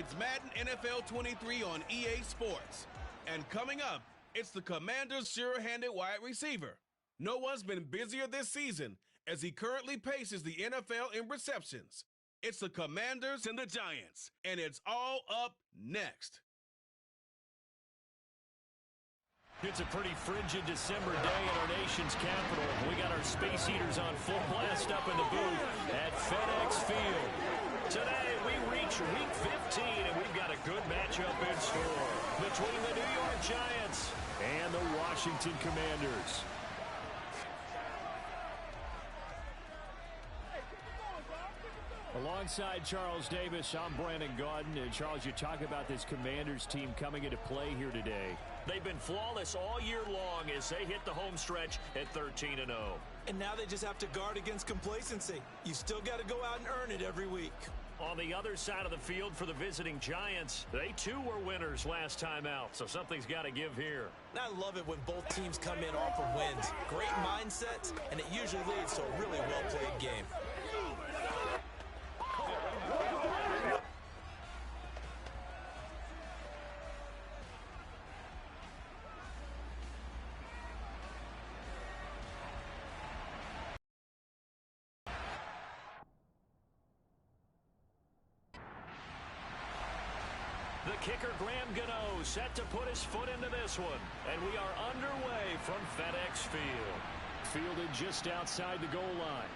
it's Madden NFL 23 on EA Sports. And coming up, it's the Commanders' sure-handed wide receiver. No one's been busier this season as he currently paces the NFL in receptions. It's the Commanders and the Giants, and it's all up next. It's a pretty frigid December day in our nation's capital. We got our Space Heaters on full blast up in the booth at FedEx Field. Today, we reach Week 15, and we've got a good matchup in store between the New York Giants and the Washington Commanders. Alongside Charles Davis, I'm Brandon Gaudin. And Charles, you talk about this Commanders team coming into play here today. They've been flawless all year long as they hit the home stretch at 13-0. And now they just have to guard against complacency. You still got to go out and earn it every week. On the other side of the field for the visiting Giants, they too were winners last time out, so something's got to give here. I love it when both teams come in off of wins. Great mindsets, and it usually leads to a really well-played game. The kicker, Graham Gano, set to put his foot into this one. And we are underway from FedEx Field. Fielded just outside the goal line.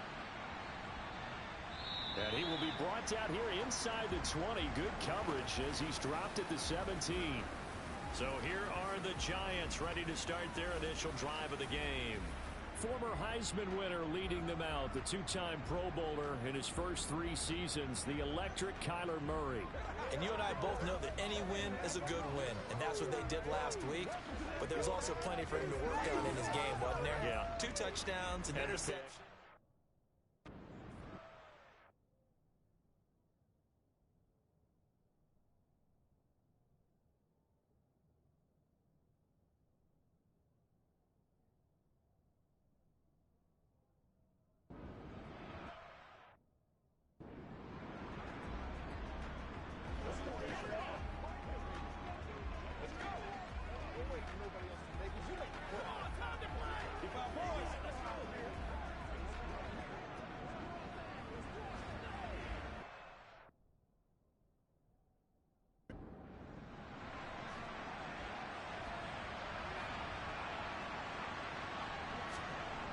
And he will be brought down here inside the 20. Good coverage as he's dropped at the 17. So here are the Giants ready to start their initial drive of the game. Former Heisman winner leading them out, the two-time Pro Bowler in his first 3 seasons, the electric Kyler Murray. And you and I both know that any win is a good win, and that's what they did last week. But there was also plenty for him to work on in his game, wasn't there? Yeah. 2 touchdowns, an interception.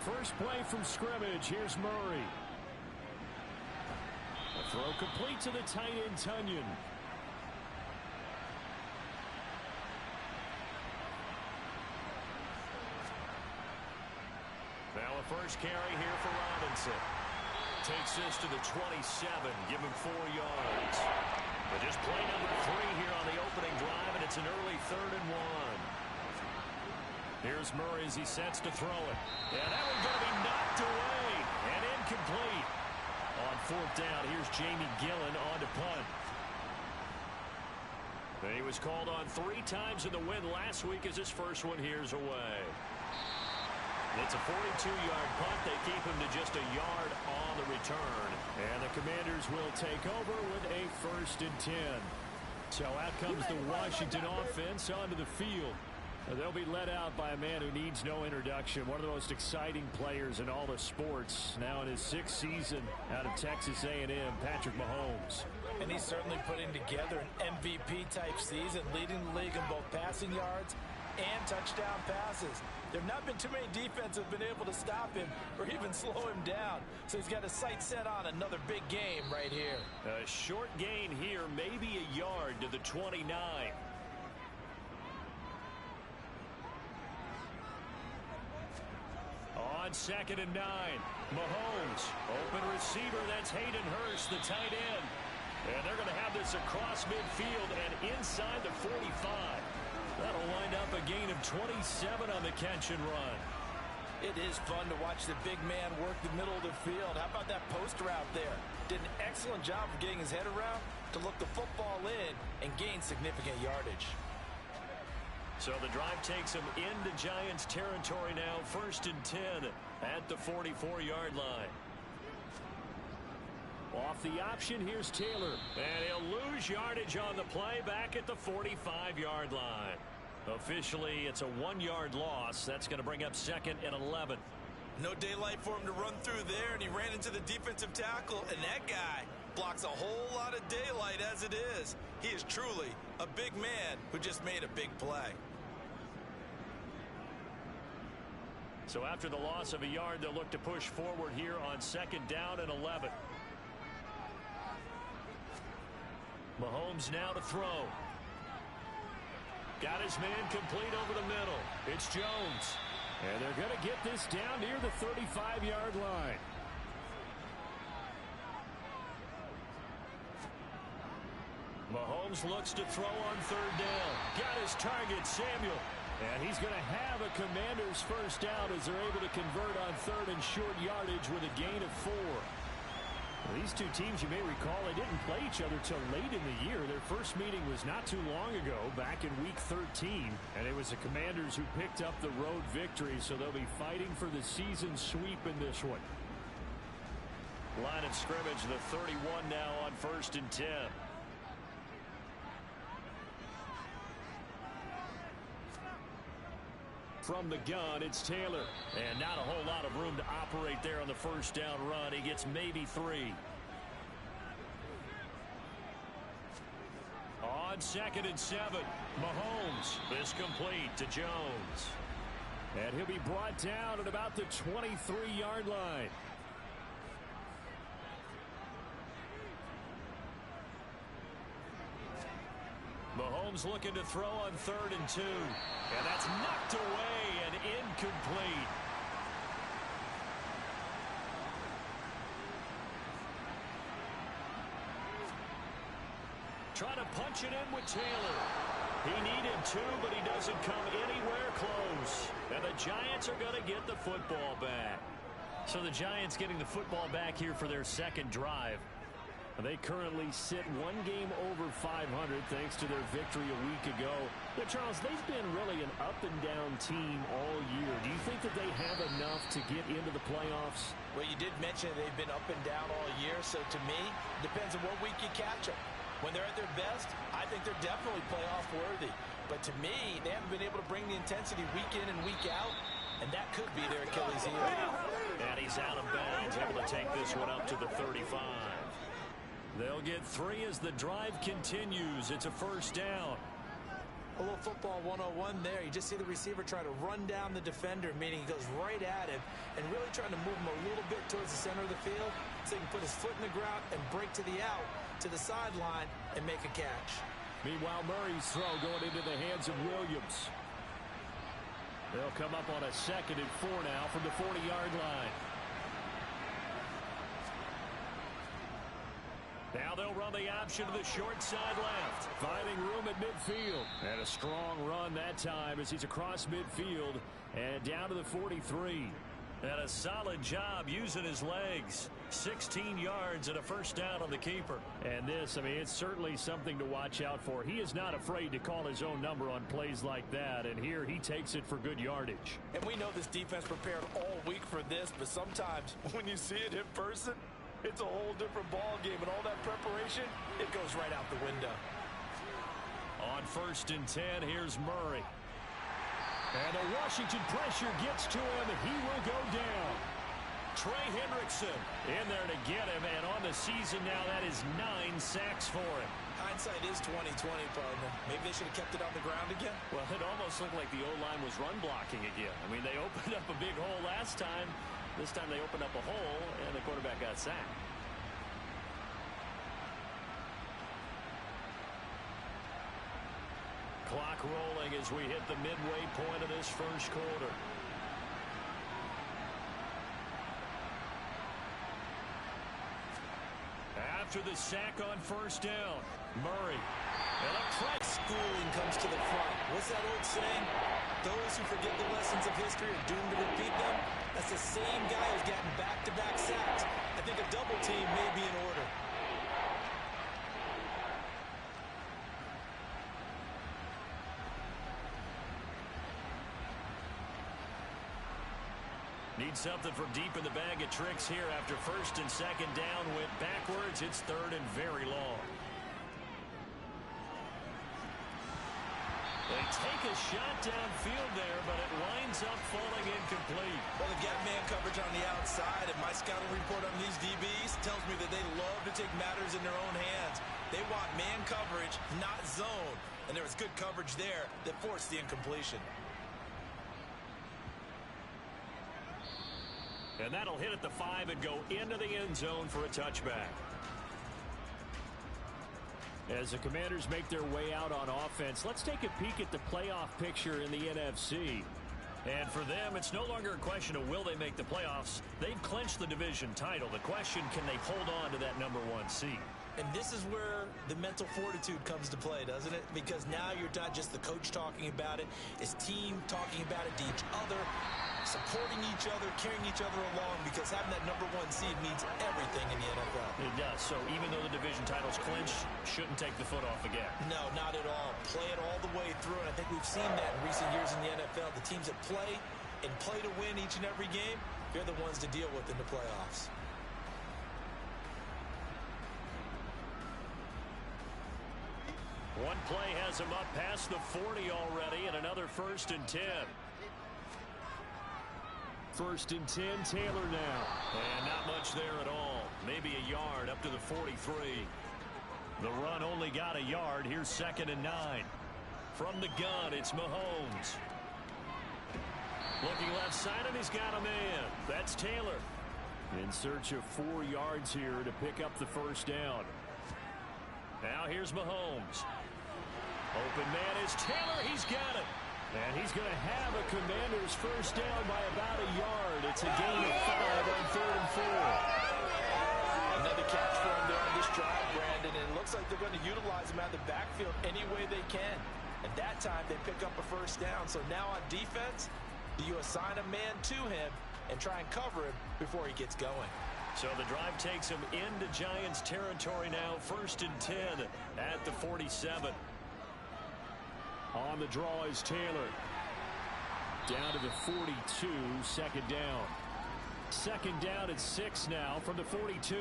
First play from scrimmage. Here's Murray. A throw complete to the tight end, Tunyon. Now a first carry here for Robinson. Takes this to the 27. Give him 4 yards. But just play number 3 here on the opening drive, and it's an early 3rd and 1. Here's Murray as he sets to throw it. And that one's going to be knocked away and incomplete. On 4th down, here's Jamie Gillen on to punt. He was called on 3 times in the win last week as his first one here's away. It's a 42-yard punt. They keep him to just a yard on the return. And the Commanders will take over with a 1st and 10. So out comes the Washington offense onto the field. They'll be led out by a man who needs no introduction. One of the most exciting players in all the sports. Now in his 6th season out of Texas A&M, Patrick Mahomes. And he's certainly putting together an MVP-type season, leading the league in both passing yards and touchdown passes. There have not been too many defenses that have been able to stop him or even slow him down. So he's got his sights set on another big game right here. A short gain here, maybe a yard to the 29. On 2nd and 9, Mahomes, open receiver, that's Hayden Hurst, the tight end. And they're going to have this across midfield and inside the 45. That'll wind up a gain of 27 on the catch and run. It is fun to watch the big man work the middle of the field. How about that post route there? Did an excellent job of getting his head around to look the football in and gain significant yardage. So the drive takes him into Giants territory now. 1st and 10 at the 44-yard line. Off the option, here's Taylor. And he'll lose yardage on the play back at the 45-yard line. Officially, it's a 1-yard loss. That's going to bring up 2nd and 11. No daylight for him to run through there, and he ran into the defensive tackle, and that guy blocks a whole lot of daylight as it is. He is truly a big man who just made a big play. So after the loss of a yard, they'll look to push forward here on 2nd down and 11. Mahomes now to throw. Got his man complete over the middle. It's Jones. And they're going to get this down near the 35-yard line. Mahomes looks to throw on 3rd down. Got his target, Samuel. And he's going to have a Commanders first down as they're able to convert on 3rd and short yardage with a gain of 4. Well, these two teams, you may recall, they didn't play each other till late in the year. Their first meeting was not too long ago, back in Week 13. And it was the Commanders who picked up the road victory, so they'll be fighting for the season sweep in this one. Line of scrimmage, the 31 now on 1st and 10. From the gun, it's Taylor. And not a whole lot of room to operate there on the first down run. He gets maybe 3. On 2nd and 7, Mahomes. This complete to Jones. And he'll be brought down at about the 23-yard line. Mahomes looking to throw on 3rd and 2. And that's knocked away and incomplete. Trying to punch it in with Taylor. He needed to, but he doesn't come anywhere close. And the Giants are going to get the football back. So the Giants getting the football back here for their 2nd drive. They currently sit 1 game over 500 thanks to their victory a week ago. Now, Charles, they've been really an up-and-down team all year. Do you think that they have enough to get into the playoffs? Well, you did mention they've been up and down all year, so to me, depends on what week you catch them. When they're at their best, I think they're definitely playoff worthy. But to me, they haven't been able to bring the intensity week in and week out, and that could be their Achilles heel. And he's out of bounds, able to take this one up to the 35. They'll get 3 as the drive continues. It's a first down. A little football 101 there. You just see the receiver try to run down the defender, meaning he goes right at him and really trying to move him a little bit towards the center of the field so he can put his foot in the ground and break to the out, to the sideline, and make a catch. Meanwhile, Murray's throw going into the hands of Williams. They'll come up on a 2nd and 4 now from the 40-yard line. Now they'll run the option to the short side left. Finding room at midfield. And a strong run that time as he's across midfield and down to the 43. And a solid job using his legs. 16 yards and a first down on the keeper. And this, I mean, it's certainly something to watch out for. He is not afraid to call his own number on plays like that. And here he takes it for good yardage. And we know this defense prepared all week for this, but sometimes when you see it in person, it's a whole different ball game, and all that preparation, it goes right out the window. On 1st and 10, here's Murray. And the Washington pressure gets to him, and he will go down. Trey Hendrickson in there to get him, and on the season now, that is 9 sacks for him. Hindsight is 20/20, partner. Maybe they should have kept it on the ground again. Well, it almost looked like the O-line was run blocking again. I mean, they opened up a big hole last time. This time they opened up a hole, and the quarterback got sacked. Clock rolling as we hit the midway point of this first quarter. After the sack on first down, Murray. And a press. Schooling comes to the front. What's that old saying? Those who forget the lessons of history are doomed to repeat them. That's the same guy who's gotten back-to-back sacks. I think a double team may be in order. Need something from deep in the bag of tricks here after first and second down went backwards. It's third and very long. They take a shot downfield there, but it winds up falling incomplete. Well, they've got man coverage on the outside, and my scouting report on these DBs tells me that they love to take matters in their own hands. They want man coverage, not zone. And there was good coverage there that forced the incompletion. And that'll hit at the 5 and go into the end zone for a touchback. As the Commanders make their way out on offense, let's take a peek at the playoff picture in the NFC. And for them, it's no longer a question of will they make the playoffs. They've clinched the division title. The question, can they hold on to that #1 seed? And this is where the mental fortitude comes to play, doesn't it? Because now you're not just the coach talking about it, it's team talking about it to each other, supporting each other, carrying each other along, because having that #1 seed means everything in the NFL. It does. So even though the division title's clinched, shouldn't take the foot off the gas. No, not at all. Play it all the way through, and I think we've seen that in recent years in the NFL. The teams that play and play to win each and every game, they're the ones to deal with in the playoffs. One play has him up past the 40 already, and another 1st and 10. 1st and 10, Taylor now. And not much there at all. Maybe a yard up to the 43. The run only got a yard. Here's 2nd and 9. From the gun, it's Mahomes. Looking left side, and he's got a man. That's Taylor. In search of 4 yards here to pick up the 1st down. Now here's Mahomes. Open man is Taylor. He's got it. And he's going to have a Commanders 1st down by about a yard. It's a gain of 5 on 3rd and 4. Another catch for him there on this drive, Brandon. And it looks like they're going to utilize him out of the backfield any way they can. And that time they pick up a 1st down. So now on defense, do you assign a man to him and try and cover him before he gets going? So the drive takes him into Giants territory now. 1st and 10 at the 47. On the draw is Taylor. Down to the 42, 2nd down. 2nd down at 6 now from the 42.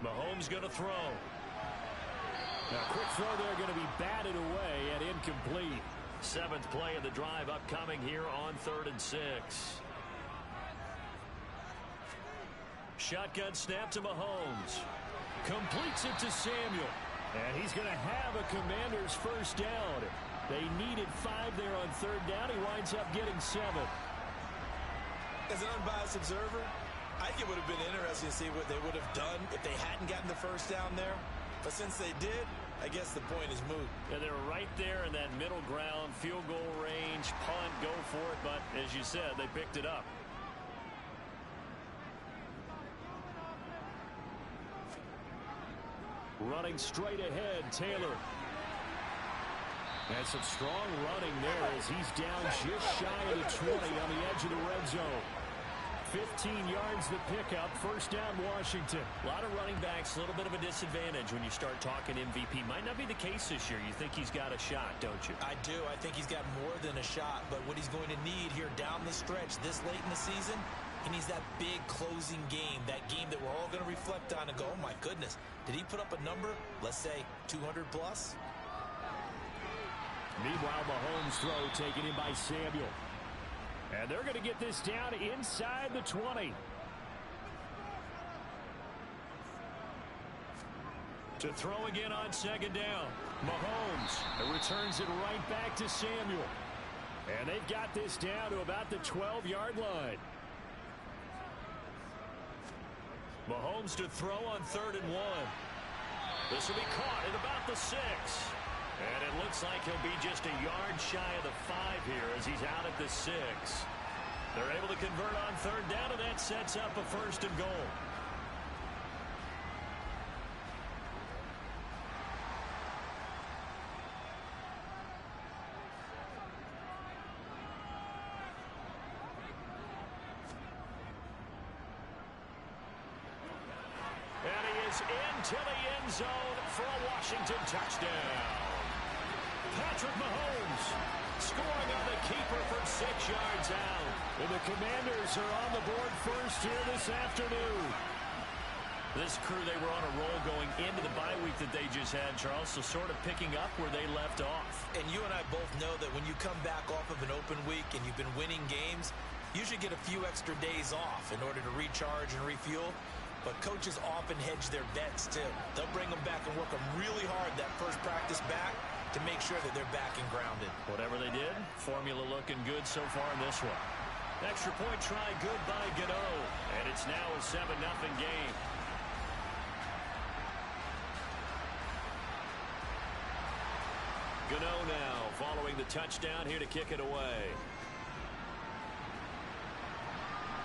Mahomes going to throw. Now, quick throw there going to be batted away and incomplete. 7th play of the drive upcoming here on 3rd and 6. Shotgun snap to Mahomes. Completes it to Samuel. And he's going to have a Commanders 1st down. They needed 5 there on 3rd down. He winds up getting 7. As an unbiased observer, I think it would have been interesting to see what they would have done if they hadn't gotten the 1st down there. But since they did, I guess the point is moot. Yeah, they were right there in that middle ground, field goal range, punt, go for it. But as you said, they picked it up. Running straight ahead, Taylor. And some strong running there as he's down just shy of the 20 on the edge of the red zone. 15 yards the pickup. 1st down, Washington. A lot of running backs, a little bit of a disadvantage when you start talking MVP. Might not be the case this year. You think he's got a shot, don't you? I do. I think he's got more than a shot. But what he's going to need here down the stretch this late in the season, he needs that big closing game, that game that we're all going to reflect on and go, oh, my goodness, did he put up a number, let's say, 200 plus? Meanwhile, Mahomes' throw taken in by Samuel. And they're going to get this down inside the 20. To throw again on 2nd down. Mahomes returns it right back to Samuel. And they've got this down to about the 12-yard line. Mahomes to throw on 3rd and 1. This will be caught at about the 6. And it looks like he'll be just a yard shy of the 5 here as he's out at the 6. They're able to convert on 3rd down, and that sets up a 1st and goal. And he is into the end zone for a Washington touchdown. Patrick Mahomes scoring on the keeper from yards out. And the Commanders are on the board first here this afternoon. This crew, they were on a roll going into the bye week that they just had, Charles, so sort of picking up where they left off. And you and I both know that when you come back off of an open week and you've been winning games, you should get a few extra days off in order to recharge and refuel. But coaches often hedge their bets, too. They'll bring them back and work them really hard that first practice back to make sure that they're back and grounded. Whatever they did, formula looking good so far in this one. Extra point try good by Gano. And it's now a 7-0 game. Gano now following the touchdown here to kick it away.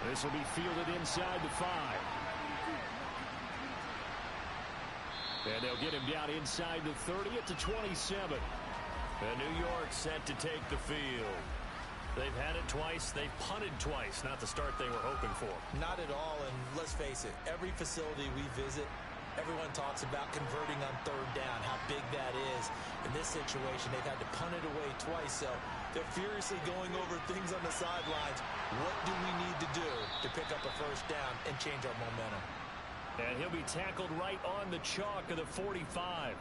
This will be fielded inside the 5. And they'll get him down inside the 30 at the 27. And New York set to take the field. They've had it twice. They've punted twice. Not the start they were hoping for. Not at all, and let's face it, every facility we visit, everyone talks about converting on third down, how big that is. In this situation, they've had to punt it away twice, so they're furiously going over things on the sidelines. What do we need to do to pick up a first down and change our momentum? And he'll be tackled right on the chalk of the 45.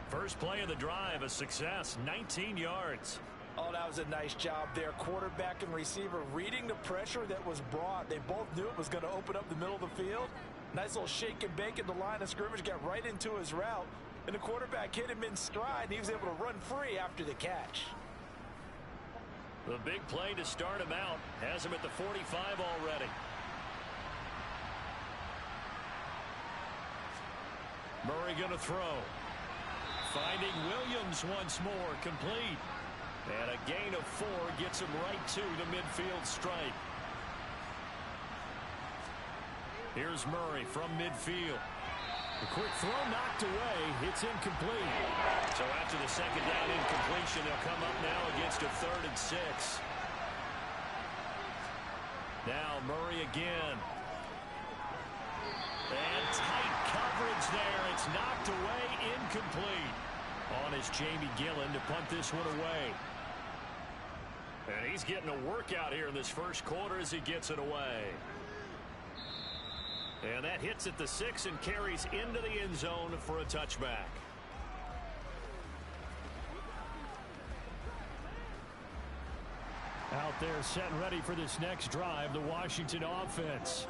First play of the drive, a success, 19 yards. Oh, that was a nice job there. Quarterback and receiver reading the pressure that was brought. They both knew it was going to open up the middle of the field. Nice little shake and bake at the line of scrimmage, got right into his route. And the quarterback hit him in stride, and he was able to run free after the catch. The big play to start him out has him at the 45 already. Murray going to throw. Finding Williams once more, complete. And a gain of 4 gets him right to the midfield stripe. Here's Murray from midfield. The quick throw knocked away. It's incomplete. So after the second down incompletion, they'll come up now against a 3rd and 6. Now Murray again. And tight coverage there. It's knocked away, incomplete. On is Jamie Gillen to punt this one away. And he's getting a workout here in this first quarter as he gets it away. And that hits at the 6 and carries into the end zone for a touchback. Out there set and ready for this next drive, the Washington offense.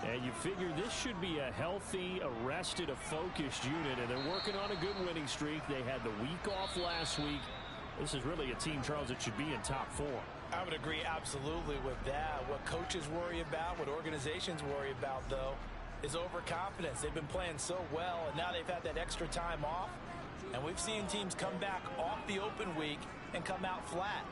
And you figure this should be a healthy, a rested, a focused unit, and they're working on a good winning streak. They had the week off last week. This is really a team, Charles, that should be in top 4. I would agree absolutely with that. What coaches worry about, what organizations worry about, though, is overconfidence. They've been playing so well, and now they've had that extra time off. And we've seen teams come back off the open week and come out flat.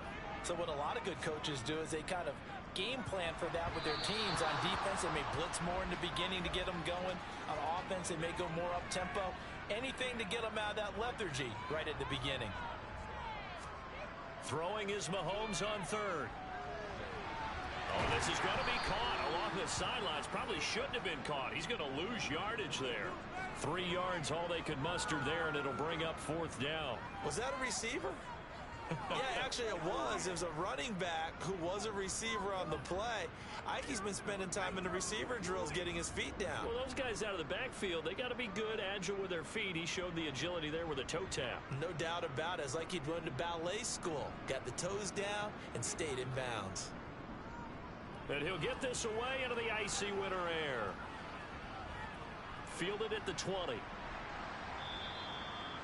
So what a lot of good coaches do is they kind of game plan for that with their teams. On defense, they may blitz more in the beginning to get them going. On offense, they may go more up-tempo. Anything to get them out of that lethargy right at the beginning. Throwing is Mahomes on 3rd. Oh, this is going to be caught along the sidelines. Probably shouldn't have been caught. He's going to lose yardage there. 3 yards, all they could muster there, and it'll bring up 4th down. Was that a receiver? Yeah, actually it was. It was a running back who was a receiver on the play. Ikey's been spending time in the receiver drills getting his feet down. Well, those guys out of the backfield, they got to be good, agile with their feet. He showed the agility there with a toe tap. No doubt about it. It's like he'd run to ballet school. Got the toes down and stayed in bounds. And he'll get this away into the icy winter air. Fielded at the 20.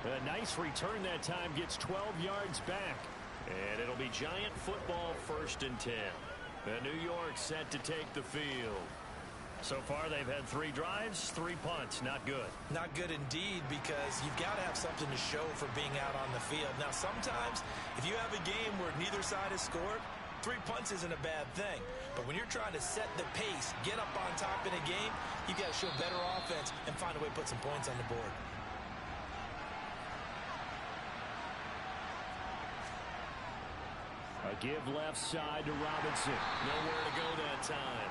A nice return that time, gets 12 yards back. And it'll be Giant football, 1st and 10. And New York set to take the field. So far they've had 3 drives, 3 punts. Not good. Not good indeed, because you've got to have something to show for being out on the field. Now sometimes if you have a game where neither side has scored, 3 punts isn't a bad thing. But when you're trying to set the pace, get up on top in a game, you've got to show better offense and find a way to put some points on the board. A give left side to Robinson. Nowhere to go that time.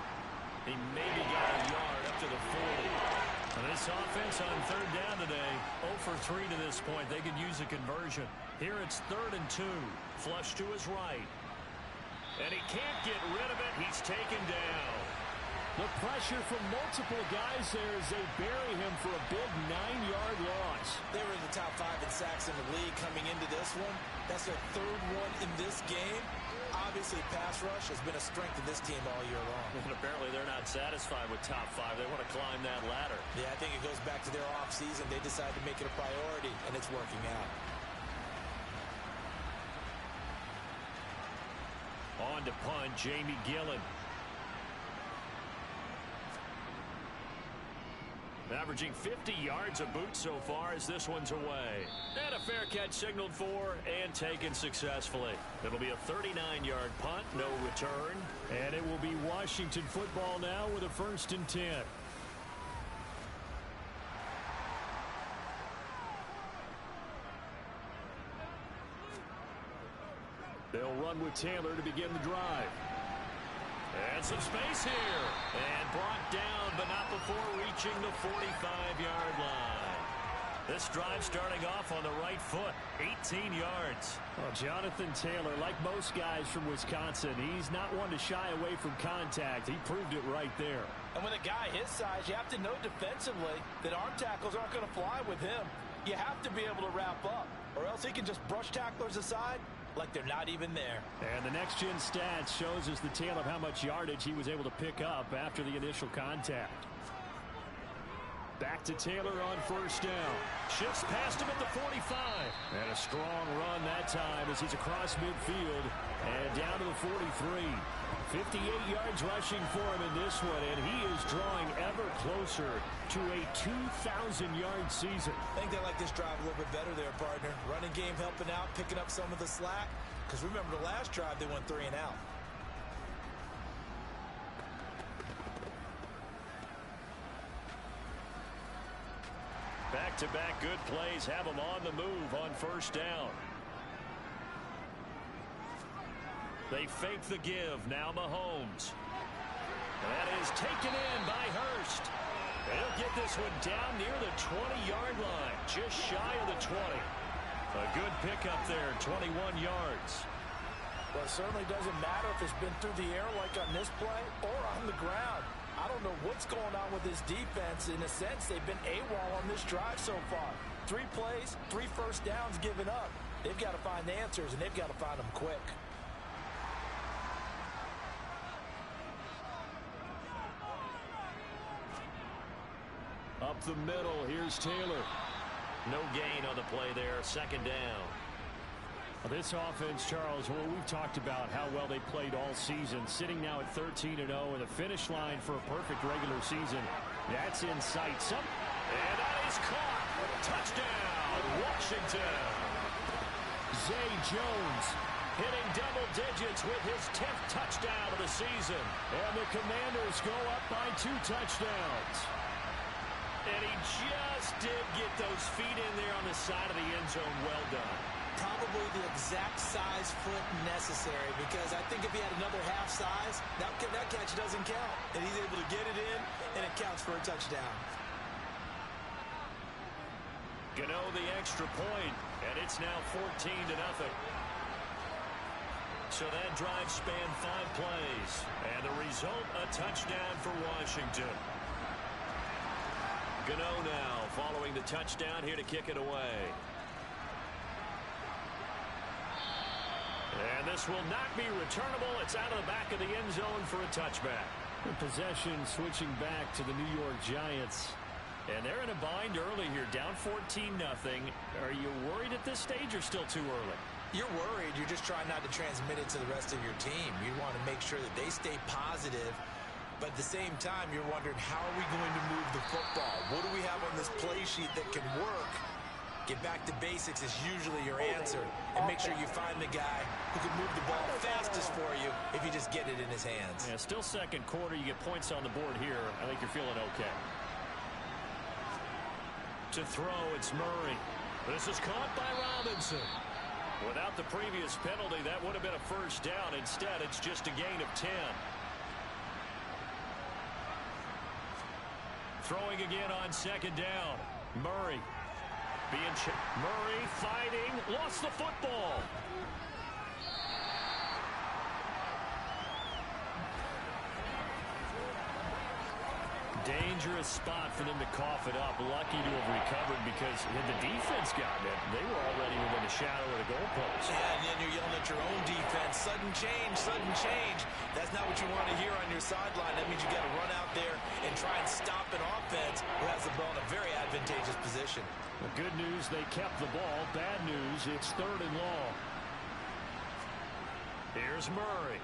He maybe got a yard up to the 40. And this offense on 3rd down today, 0 for 3 to this point. They could use a conversion. Here it's 3rd and 2. Flush to his right. And he can't get rid of it. He's taken down. The pressure from multiple guys there as they bury him for a big 9-yard loss. They were in the top 5 in sacks in the league coming into this one. That's their 3rd one in this game. Obviously, pass rush has been a strength of this team all year long. And apparently they're not satisfied with top 5. They want to climb that ladder. Yeah, I think it goes back to their offseason. They decided to make it a priority, and it's working out. On to punt, Jamie Gillen. Averaging 50 yards a boot so far as this one's away. And a fair catch signaled for and taken successfully. It'll be a 39-yard punt, no return. And it will be Washington football now with a 1st and 10. They'll run with Taylor to begin the drive. And some space here. And brought down, but not before reaching the 45-yard line. This drive starting off on the right foot, 18 yards. Well, Jonathan Taylor, like most guys from Wisconsin, he's not one to shy away from contact. He proved it right there. And with a guy his size, you have to know defensively that arm tackles aren't going to fly with him. You have to be able to wrap up, or else he can just brush tacklers aside like they're not even there. And the next-gen stats shows us the tale of how much yardage he was able to pick up after the initial contact. Back to Taylor on 1st down. Shifts past him at the 45. And a strong run that time as he's across midfield and down to the 43. 58 yards rushing for him in this one, and he is drawing ever closer to a 2,000-yard season. I think they like this drive a little bit better there, partner. Running game helping out, picking up some of the slack. Because remember the last drive, they went 3 and out. Back-to-back good plays have him on the move on 1st down. They fake the give. Now Mahomes. That is taken in by Hurst. He'll get this one down near the 20-yard line. Just shy of the 20. A good pickup there, 21 yards. Well, it certainly doesn't matter if it's been through the air like on this play or on the ground. I don't know what's going on with this defense. In a sense, they've been AWOL on this drive so far. 3 plays, 3 first downs given up. They've got to find answers, and they've got to find them quick. Up the middle, here's Taylor. No gain on the play there, 2nd down. This offense, Charles, well, we've talked about how well they played all season, sitting now at 13-0 and the finish line for a perfect regular season. That's in sight. And that is caught. Touchdown, Washington. Zay Jones hitting double digits with his 10th touchdown of the season. And the Commanders go up by 2 touchdowns. And he just did get those feet in there on the side of the end zone. Well done. Probably the exact size foot necessary, because I think if he had another half size, that catch doesn't count. And he's able to get it in, and it counts for a touchdown. Gano the extra point, and it's now 14-0. So that drive spanned 5 plays, and the result, a touchdown for Washington. Gano now following the touchdown here to kick it away. And this will not be returnable. It's out of the back of the end zone for a touchback. The possession switching back to the New York Giants. And they're in a bind early here, down 14-0. Are you worried at this stage or still too early? You're worried. You're just trying not to transmit it to the rest of your team. You want to make sure that they stay positive. But at the same time, you're wondering, how are we going to move the football? What do we have on this play sheet that can work? Get back to basics is usually your answer. And make sure you find the guy who can move the ball fastest for you if you just get it in his hands. Yeah, still 2nd quarter. You get points on the board here. I think you're feeling okay. To throw, it's Murray. This is caught by Robinson. Without the previous penalty, that would have been a 1st down. Instead, it's just a gain of 10. Throwing again on 2nd down. Murray. Murray fighting. Lost the football. dangerous spot for them to cough it up. Lucky to have recovered because had the defense gotten it, they were already within the shadow of the goalpost. Yeah, and then you're yelling at your own defense. Sudden change, sudden change. That's not what you want to hear on your sideline. That means you got to run out there and try and stop an offense who has the ball in a very advantageous position. The good news, they kept the ball. Bad news, it's 3rd and long. Here's Murray.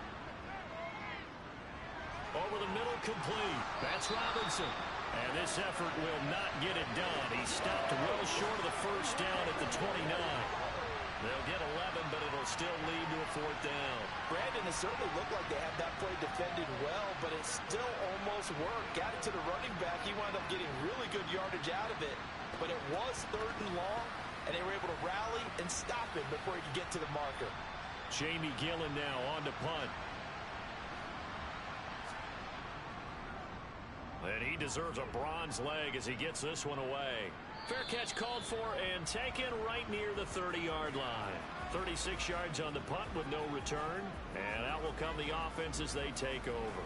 Over the middle, complete. That's Robinson. And this effort will not get it done. He stopped well short of the first down at the 29. They'll get 11, but it'll still lead to a 4th down. Brandon, it certainly looked like they had that play defended well, but it still almost worked. Got it to the running back. He wound up getting really good yardage out of it, but it was 3rd and long, and they were able to rally and stop him before he could get to the marker. Jamie Gillen now on to punt. And he deserves a bronze leg as he gets this one away. Fair catch called for and taken right near the 30-yard line. 36 yards on the punt with no return. And out will come the offense as they take over.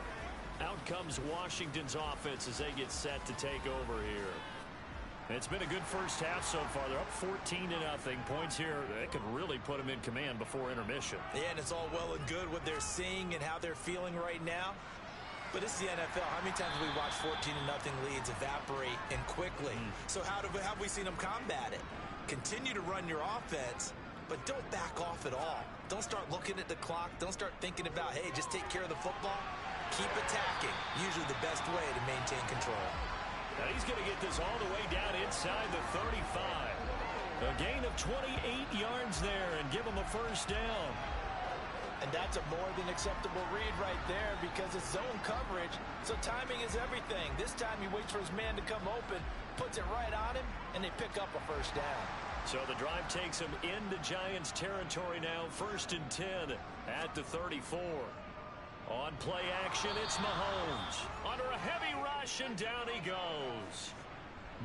Out comes Washington's offense as they get set to take over here. It's been a good first half so far. They're up 14-0. Points here, they could really put them in command before intermission. Yeah, and it's all well and good what they're seeing and how they're feeling right now. But this is the NFL. How many times have we watched 14-0 leads evaporate and quickly? So how have we seen them combat it? Continue to run your offense, but don't back off at all. Don't start looking at the clock. Don't start thinking about, hey, just take care of the football. Keep attacking. Usually the best way to maintain control. Now he's going to get this all the way down inside the 35. A gain of 28 yards there and give him a first down. And that's a more than acceptable read right there because it's zone coverage, so timing is everything. This time he waits for his man to come open, puts it right on him, and they pick up a first down. So the drive takes him into Giants territory now, 1st and 10 at the 34. On play action, it's Mahomes. Under a heavy rush, and down he goes.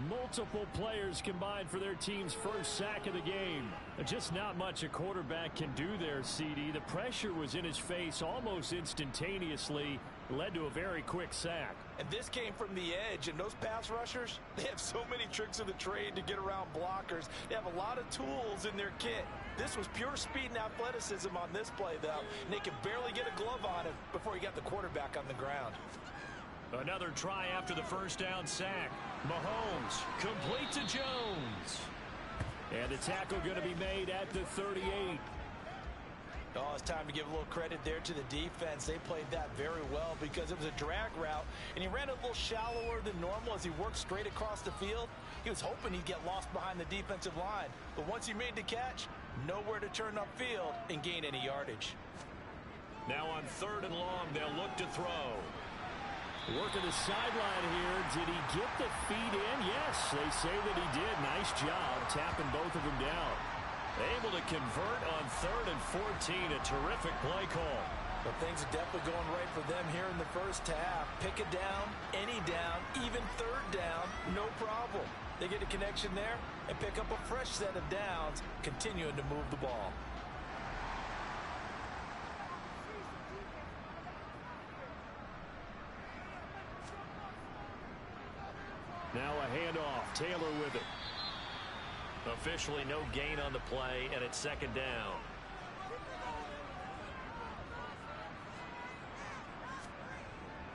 Multiple players combined for their team's first sack of the game. Just not much a quarterback can do there, CD. The pressure was in his face almost instantaneously, led to a very quick sack. And this came from the edge, and those pass rushers, they have so many tricks of the trade to get around blockers. They have a lot of tools in their kit. This was pure speed and athleticism on this play, though, and they could barely get a glove on him before he got the quarterback on the ground. Another try after the first down sack. Mahomes complete to Jones. And the tackle going to be made at the 38. Oh, it's time to give a little credit there to the defense. They played that very well because it was a drag route, and he ran a little shallower than normal as he worked straight across the field. He was hoping he'd get lost behind the defensive line, but once he made the catch, nowhere to turn upfield and gain any yardage. Now on 3rd and long, they'll look to throw. Working the sideline here. Did he get the feet in? Yes, they say that he did. Nice job tapping both of them down. Able to convert on 3rd and 14. A terrific play call. But things are definitely going right for them here in the first half. Pick it down, any down, even 3rd down, no problem. They get a connection there and pick up a fresh set of downs, continuing to move the ball. Now a handoff. Taylor with it. Officially no gain on the play, and it's 2nd down.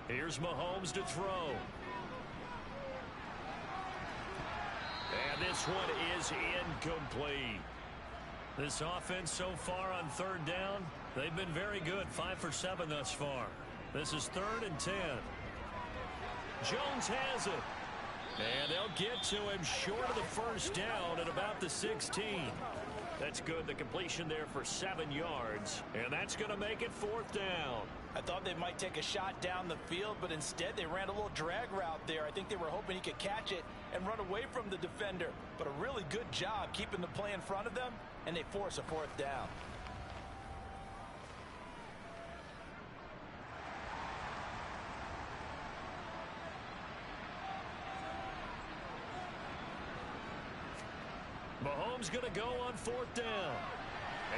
Here's Mahomes to throw. And this one is incomplete. This offense so far on 3rd down, they've been very good. 5 for 7 thus far. This is 3rd and 10. Jones has it. And they'll get to him short of the first down at about the 16. That's good. The completion there for 7 yards. And that's going to make it 4th down. I thought they might take a shot down the field, but instead they ran a little drag route there. I think they were hoping he could catch it and run away from the defender. But a really good job keeping the play in front of them, and they force a 4th down. Mahomes going to go on 4th down.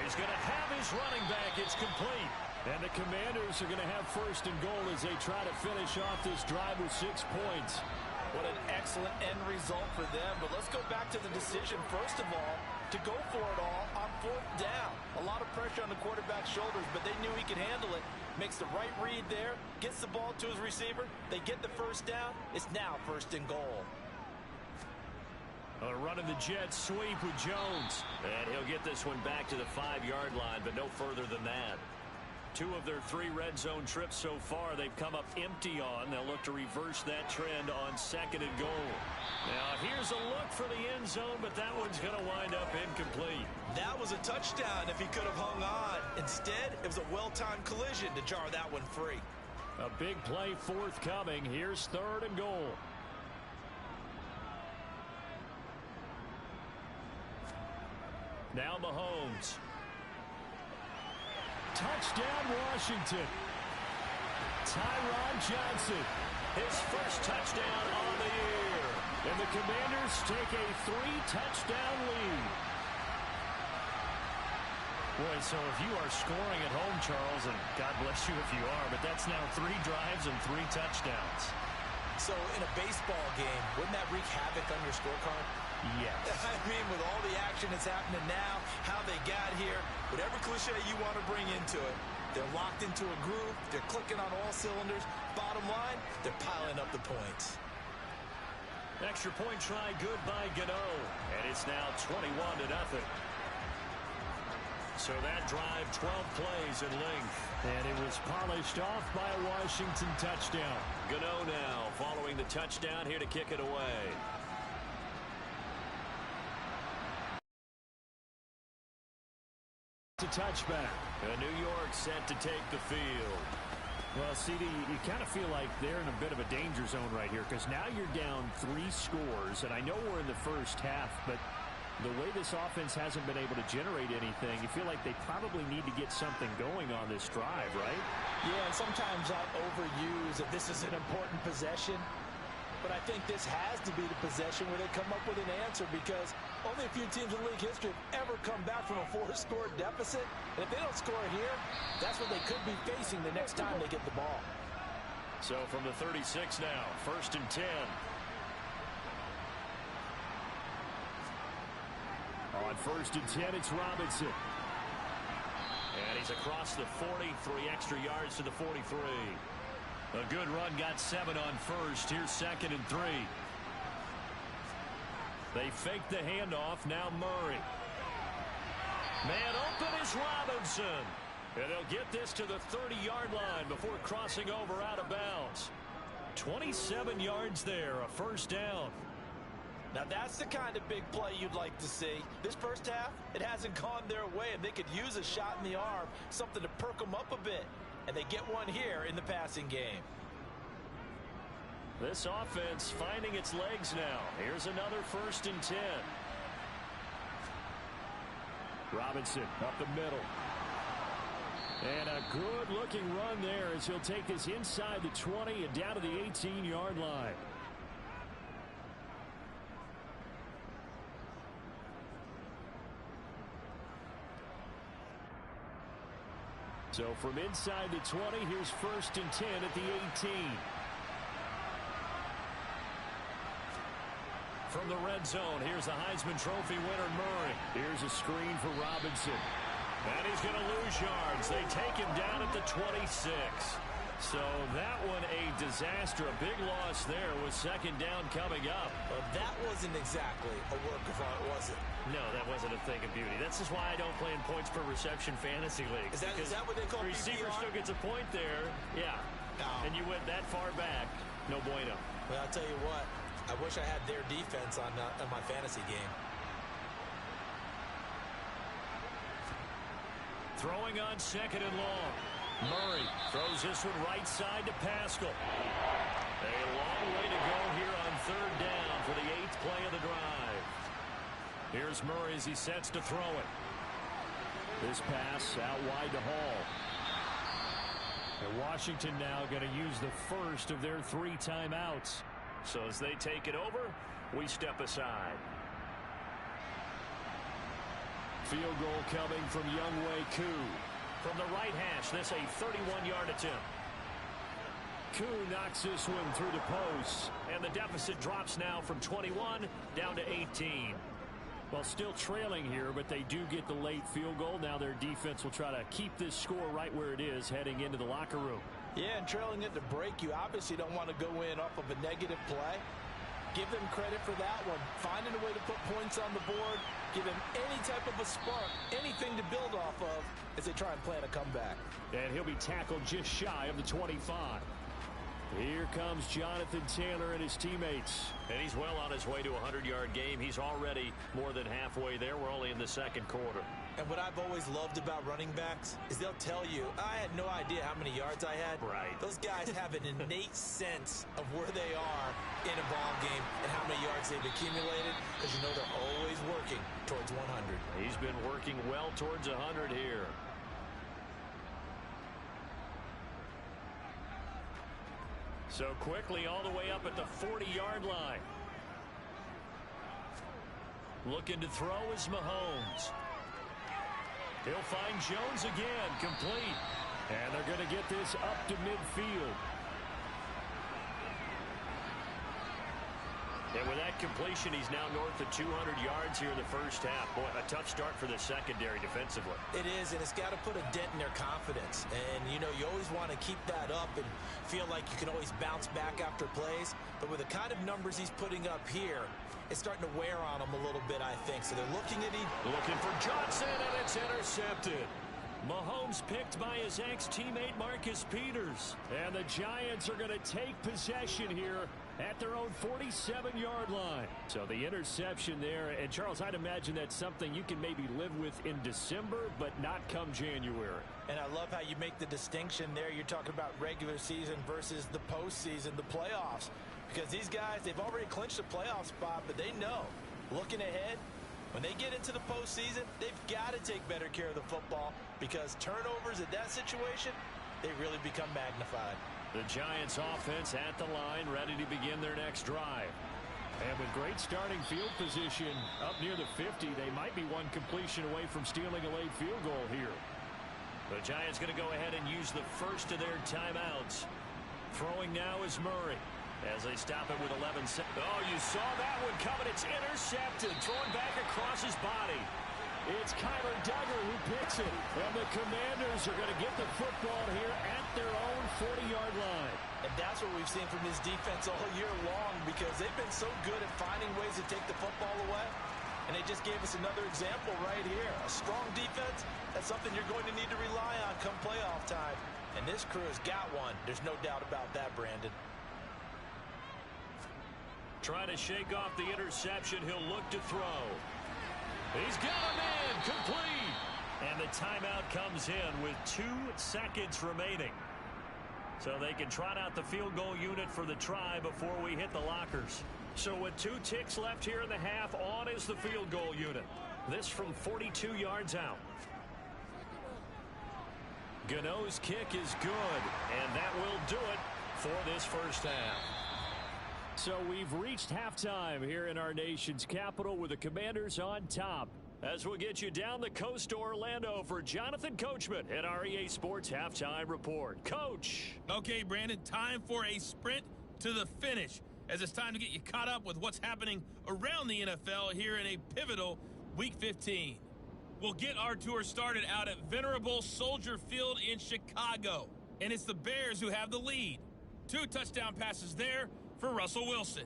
He's going to have his running back. It's complete. And the Commanders are going to have first and goal as they try to finish off this drive with 6 points. What an excellent end result for them. But let's go back to the decision, first of all, to go for it all on 4th down. A lot of pressure on the quarterback's shoulders, but they knew he could handle it. Makes the right read there, gets the ball to his receiver. They get the first down. It's now first and goal. Running the jet sweep with Jones. And he'll get this one back to the 5-yard line, but no further than that. 2 of their 3 red zone trips so far they've come up empty on. They'll look to reverse that trend on 2nd and goal. Now here's a look for the end zone, but that one's going to wind up incomplete. That was a touchdown if he could have hung on. Instead, it was a well-timed collision to jar that one free. A big play forthcoming. Here's 3rd and goal. Now Mahomes. Touchdown, Washington. Tyron Johnson. His first touchdown on the year. And the Commanders take a 3-touchdown lead. Boy, so if you are scoring at home, Charles, and God bless you if you are, but that's now 3 drives and 3 touchdowns. So in a baseball game, wouldn't that wreak havoc on your scorecard? Yes. I mean, with all the action that's happening now, how they got here, whatever cliche you want to bring into it, they're locked into a groove, they're clicking on all cylinders. Bottom line, they're piling up the points. Extra point try good by Gano. And it's now 21-0. So that drive, 12 plays in length. And it was polished off by a Washington touchdown. Gano now following the touchdown here to kick it away. To touchback. New York set to take the field. Well, CD, you kind of feel like they're in a bit of a danger zone right here because now you're down 3 scores, and I know we're in the first half, but the way this offense hasn't been able to generate anything, you feel like they probably need to get something going on this drive, right? Yeah, and sometimes I overuse that this is an important possession, but I think this has to be the possession where they come up with an answer because only a few teams in league history have ever come back from a 4-score deficit. And if they don't score here, that's what they could be facing the next time they get the ball. So from the 36 now, 1st and 10. On 1st and 10, it's Robinson. And he's across the 40, 3 extra yards to the 43. A good run, got 7 on 1st. Here's 2nd and 3. They fake the handoff. Now Murray. Man open is Robinson. And they'll get this to the 30-yard line before crossing over out of bounds. 27 yards there, a 1st down. Now that's the kind of big play you'd like to see. This first half, it hasn't gone their way, and they could use a shot in the arm, something to perk them up a bit. And they get one here in the passing game. This offense finding its legs now. Here's another 1st and 10. Robinson up the middle. And a good-looking run there as he'll take this inside the 20 and down to the 18-yard line. So from inside the 20, here's 1st and 10 at the 18. From the red zone, here's the Heisman Trophy winner, Murray. Here's a screen for Robinson. And he's going to lose yards. They take him down at the 26. So that one a disaster. A big loss there with 2nd down coming up. Well, that wasn't exactly a work of art, was it? No, that wasn't a thing of beauty. That's just why I don't play in points per reception fantasy leagues. Is that what they call receiver PPR? still gets a point there. Yeah. No. And you went that far back. No bueno. Well, I'll tell you what. I wish I had their defense on my fantasy game. Throwing on 2nd and long. Murray throws this one right side to Pascal. A long way to go here on 3rd down for the 8th play of the drive. Here's Murray as he sets to throw it. This pass out wide to Hall. And Washington now going to use the first of their 3 timeouts. So as they take it over, we step aside. Field goal coming from Younghoe Koo. From the right hash, this a 31-yard attempt. Koo knocks this one through the post. And the deficit drops now from 21 down to 18. Well, still trailing here, but they do get the late field goal. Now their defense will try to keep this score right where it is heading into the locker room. Yeah, and trailing it to break, you obviously don't want to go in off of a negative play. Give them credit for that one. Finding a way to put points on the board, give them any type of a spark, anything to build off of as they try and plan a comeback. And he'll be tackled just shy of the 25. Here comes Jonathan Taylor and his teammates. And he's well on his way to a 100-yard game. He's already more than halfway there. We're only in the second quarter. And what I've always loved about running backs is they'll tell you, I had no idea how many yards I had. Right. Those guys have an innate sense of where they are in a ball game and how many yards they've accumulated, because you know they're always working towards 100. He's been working well towards 100 here. So quickly all the way up at the 40-yard line. Looking to throw is Mahomes. He'll find Jones again, complete. And they're going to get this up to midfield. And with that completion, he's now north of 200 yards here in the first half. Boy, a tough start for the secondary defensively. It is, and it's got to put a dent in their confidence. And, you know, you always want to keep that up and feel like you can always bounce back after plays. But with the kind of numbers he's putting up here, it's starting to wear on them a little bit, I think. So they're looking at him. Looking for Johnson, and it's intercepted. Mahomes picked by his ex-teammate Marcus Peters. And the Giants are going to take possession here at their own 47-yard line. So the interception there. And, Charles, I'd imagine that's something you can maybe live with in December, but not come January. And I love how you make the distinction there. You're talking about regular season versus the postseason, the playoffs. Because these guys, they've already clinched a playoff spot, but they know, looking ahead, when they get into the postseason, they've got to take better care of the football, because turnovers in that situation, they really become magnified. The Giants offense at the line, ready to begin their next drive. And with great starting field position up near the 50, they might be one completion away from stealing a late field goal here. The Giants going to go ahead and use the first of their timeouts. Throwing now is Murray as they stop it with 11 seconds. Oh, you saw that one coming. It's intercepted. Throwing back across his body. It's Kyler Duggar who picks it. And the Commanders are going to get the football here at their own 40-yard line. And that's what we've seen from this defense all year long, because they've been so good at finding ways to take the football away. And they just gave us another example right here. A strong defense, that's something you're going to need to rely on come playoff time. And this crew has got one. There's no doubt about that, Brandon. Trying to shake off the interception. He'll look to throw. He's got a man complete. And the timeout comes in with 2 seconds remaining. So they can trot out the field goal unit for the try before we hit the lockers. So with 2 ticks left here in the half, on is the field goal unit. This from 42 yards out. Gano's kick is good, and that will do it for this first half. So we've reached halftime here in our nation's capital with the Commanders on top. As we'll get you down the coast to Orlando for Jonathan Coachman at our EA Sports Halftime Report. Coach. Okay, Brandon, time for a sprint to the finish, as it's time to get you caught up with what's happening around the NFL here in a pivotal Week 15. We'll get our tour started out at Venerable Soldier Field in Chicago, and it's the Bears who have the lead. 2 touchdown passes there for Russell Wilson.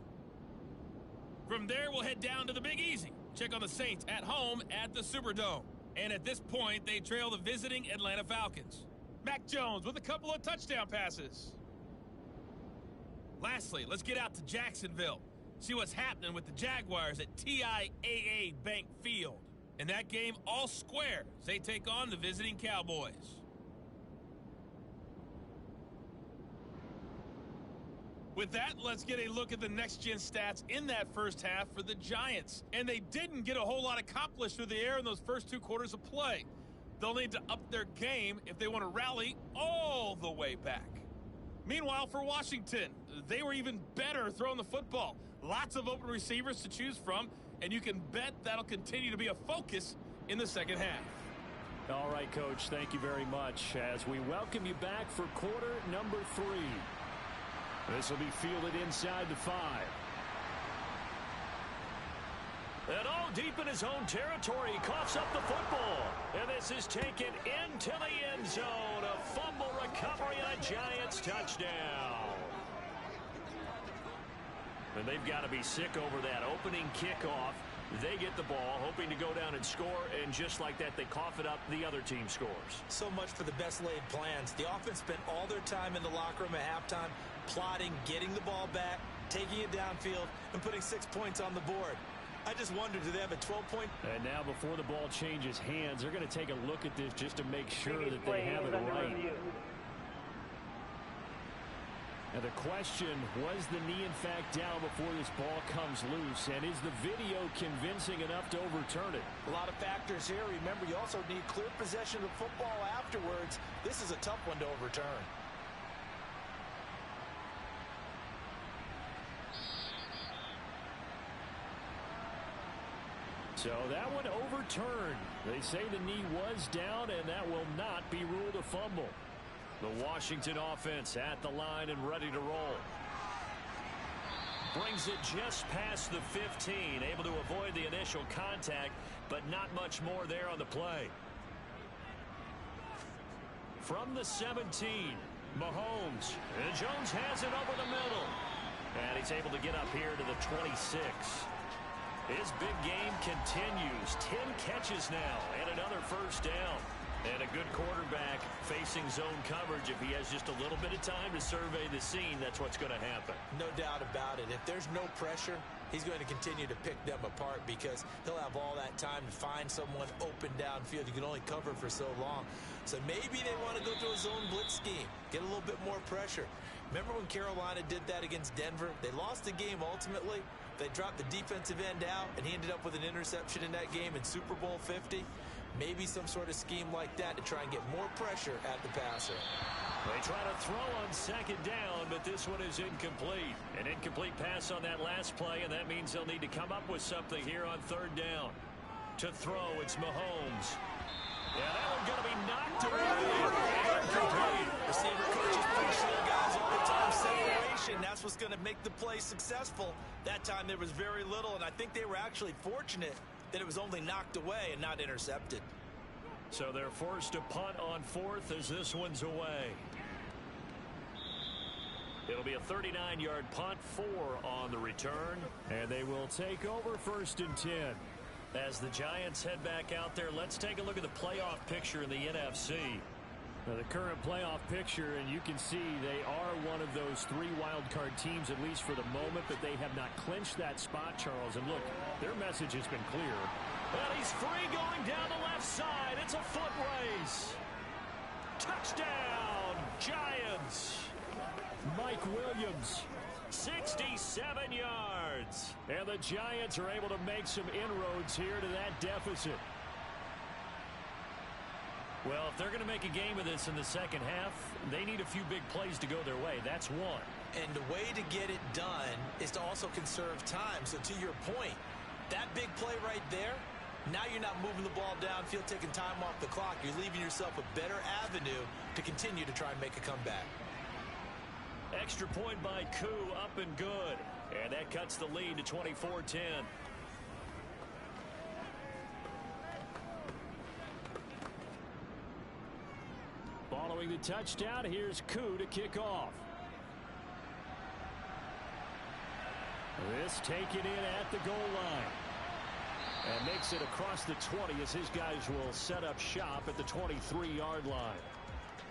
From there, we'll head down to the Big Easy. Check on the Saints at home at the Superdome. And at this point, they trail the visiting Atlanta Falcons. Mac Jones with a couple of touchdown passes. Lastly, let's get out to Jacksonville. See what's happening with the Jaguars at TIAA Bank Field. In that game, all square as they take on the visiting Cowboys. With that, let's get a look at the next-gen stats in that first half for the Giants. And they didn't get a whole lot accomplished through the air in those first 2 quarters of play. They'll need to up their game if they want to rally all the way back. Meanwhile, for Washington, they were even better throwing the football. Lots of open receivers to choose from, and you can bet that'll continue to be a focus in the second half. All right, Coach, thank you very much as we welcome you back for quarter number 3. This will be fielded inside the 5. And all deep in his own territory, he coughs up the football. And this is taken into the end zone. A fumble recovery and a Giants touchdown. And they've got to be sick over that opening kickoff. They get the ball, hoping to go down and score, and just like that, they cough it up. The other team scores. So much for the best laid plans. The offense spent all their time in the locker room at halftime, plotting, getting the ball back, taking it downfield, and putting 6 points on the board. I just wonder, do they have a 12-point? And now before the ball changes hands, they're going to take a look at this just to make sure that they have it right. And the question, was the knee in fact down before this ball comes loose? And is the video convincing enough to overturn it? A lot of factors here. Remember, you also need clear possession of the football afterwards. This is a tough one to overturn. So that one overturned. They say the knee was down, and that will not be ruled a fumble. The Washington offense at the line and ready to roll. Brings it just past the 15, able to avoid the initial contact, but not much more there on the play. From the 17, Mahomes. And Jones has it over the middle. And he's able to get up here to the 26. His big game continues. 10 catches now and another first down. And a good quarterback facing zone coverage. If he has just a little bit of time to survey the scene, that's what's going to happen. No doubt about it. If there's no pressure, he's going to continue to pick them apart because he'll have all that time to find someone open downfield. You can only cover for so long. So maybe they want to go to a zone blitz scheme, get a little bit more pressure. Remember when Carolina did that against Denver? They lost the game ultimately. They dropped the defensive end out, and he ended up with an interception in that game in Super Bowl 50. Maybe some sort of scheme like that to try and get more pressure at the passer. They try to throw on second down, but this one is incomplete. An incomplete pass on that last play, and that means they'll need to come up with something here on third down. To throw, it's Mahomes. Yeah, that one's going to be knocked away. Incomplete. Receiver coaches preach to their guys all the time. Separation, that's what's going to make the play successful. That time there was very little, and I think they were actually fortunate that it was only knocked away and not intercepted. So they're forced to punt on fourth as this one's away. It'll be a 39-yard punt, 4 on the return. And they will take over 1st and 10. As the Giants head back out there, let's take a look at the playoff picture in the NFC. Now the current playoff picture, and you can see they are one of those 3 wild-card teams, at least for the moment, but they have not clinched that spot, Charles. And look, their message has been clear. And he's free going down the left side. It's a foot race. Touchdown, Giants. Mike Williams. 67 yards. And the Giants are able to make some inroads here to that deficit. Well, if they're going to make a game of this in the second half, they need a few big plays to go their way. That's one. And the way to get it done is to also conserve time. So to your point, that big play right there, now you're not moving the ball downfield, taking time off the clock. You're leaving yourself a better avenue to continue to try and make a comeback. Extra point by Koo, up and good. And that cuts the lead to 24-10. Following the touchdown, here's Koo to kick off. This taken in at the goal line. And makes it across the 20 as his guys will set up shop at the 23-yard line.